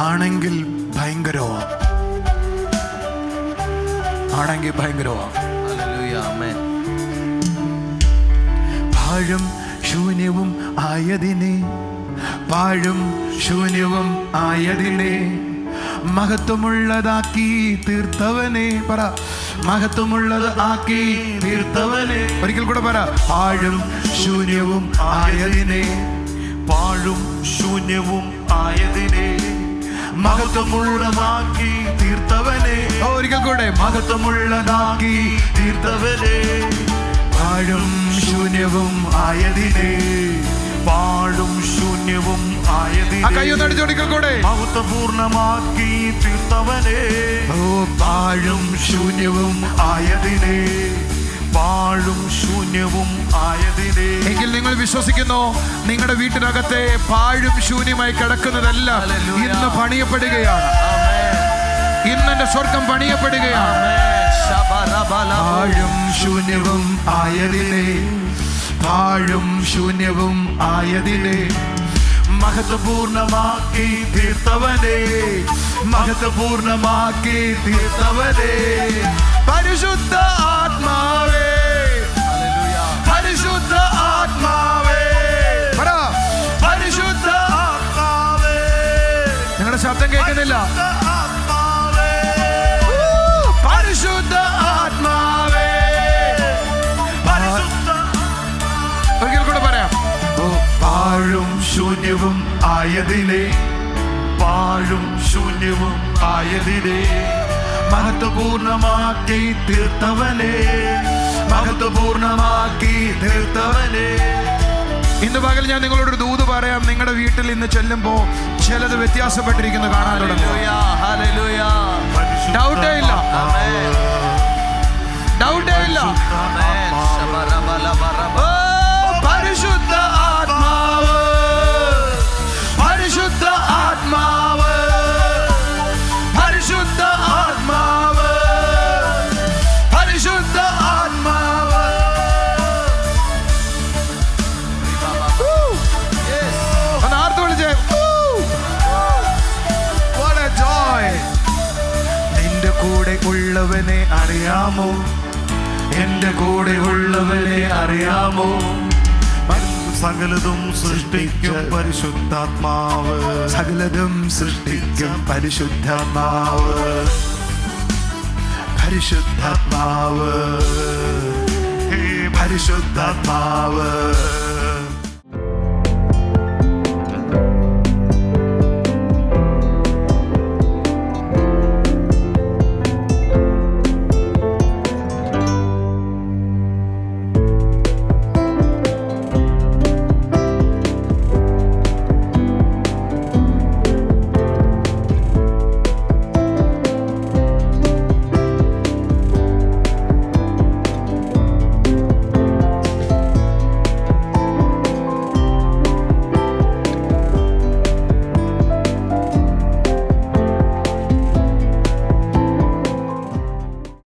ആണെങ്കിൽ ഭയങ്കരമാ, ആണെങ്കിൽ ഭയങ്കരമാ. ഹല്ലേലൂയ, ആമേൻ. പാഴും ശൂന്യവും ആയതിനെ, പാഴും ശൂന്യവും ആയതിനെ മഹത്വമുള്ളതാക്കി തീർത്തവനെ. പറ, മഹത്വമുള്ളത് ആക്കി തീർത്തവനെ. ഒരിക്കൽ കൂടെ പറ, പാഴും ശൂന്യവും ആയതിനെ, പാഴും ശൂന്യവും ആയതിനെ മഹത്വമുള്ളതാക്കി തീർത്തവനെ. ഒരിക്കൽ കൂടെ, മഹത്വമുള്ളതാക്കി തീർത്തവനെ. പാഴും ശൂന്യവും ആയതിനെ, പാഴും ശൂന്യവും ആയതിനെ കയ്യൊന്നടിച്ചൊരിക്കൽ കൂടെ, മഹത്വപൂർണമാക്കി തീർത്തവനെ. ഓ പാഴും ശൂന്യവും ആയതിനെ, പാഴും ശൂന്യവും ആയതിനെ. എങ്കിൽ നിങ്ങൾ വിശ്വസിക്കുന്നു നിങ്ങളുടെ വീട്ടിനകത്തെ പാഴും ശൂന്യമായി കിടക്കുന്നതല്ല ഇന്ന് പണിയപ്പെടുകയാണ്. ഇന്ന് എന്റെ സ്വർഗം പണിയപ്പെടുകയാണ്. പാഴും ശൂന്യവും ആയതിനെ, പാഴും ശൂന്യവും ആയതിനെ മഹത്വപൂർണമാക്കി തീർത്തവനെ, മഹത്വപൂർണമാക്കി തീർത്തവനെ. പരിശുദ്ധ ആത്മാവേ, പരിശുദ്ധ ആത്മാവേ, പറ, പരിശുദ്ധ ആത്മാവേ, നിങ്ങളുടെ ശബ്ദം കേൾക്കുന്നില്ല. ആത്മാവേ, പരിശുദ്ധ ആത്മാവേ, പരിശുദ്ധ ഒരിക്കൽ കൂടെ പറയാം. ഓ പാഴും ശൂന്യവും ആയതിനെ, പാഴും ശൂന്യവും ആയതിനെ മഹത്വപൂർണമാക്കി തീർത്തവനെ, മഹത്വപൂർണമാക്കി തീർത്തവനെ. ഇന്ന് പകൽ ഞാൻ നിങ്ങളോടൊരു ദൂത് പറയാം. നിങ്ങളുടെ വീട്ടിൽ ഇന്ന് ചെല്ലുമ്പോൾ ചിലത് വ്യത്യാസപ്പെട്ടിരിക്കുന്നു കാണാൻ തുടങ്ങും. ഹല്ലേലൂയ, ഡൗട്ടേ ഇല്ല, ഡൗട്ടേ ഇല്ല. ആമേൻ. ശബറബലബറബ. പരിശുദ്ധ ആത്മാവ്, പരിശുദ്ധ ആത്മാവ്, പരിശുദ്ധ ആത്മാവ്, പരിശുദ്ധ ആത്മാവ്. ഒന്ന് ആർത്ത് വിളിച്ചേ. What a joy. നിന്റെ കൂടെ ഉള്ളവനെ അറിയാമോ? എന്റെ കൂടെ ഉള്ളവനെ അറിയാമോ? സകലതും സൃഷ്ടിക്കും പരിശുദ്ധാത്മാവ്, സകലതും സൃഷ്ടിക്കും പരിശുദ്ധാത്മാവ്, പരിശുദ്ധാത്മാവ്, ഹേ പരിശുദ്ധാത്മാവ്.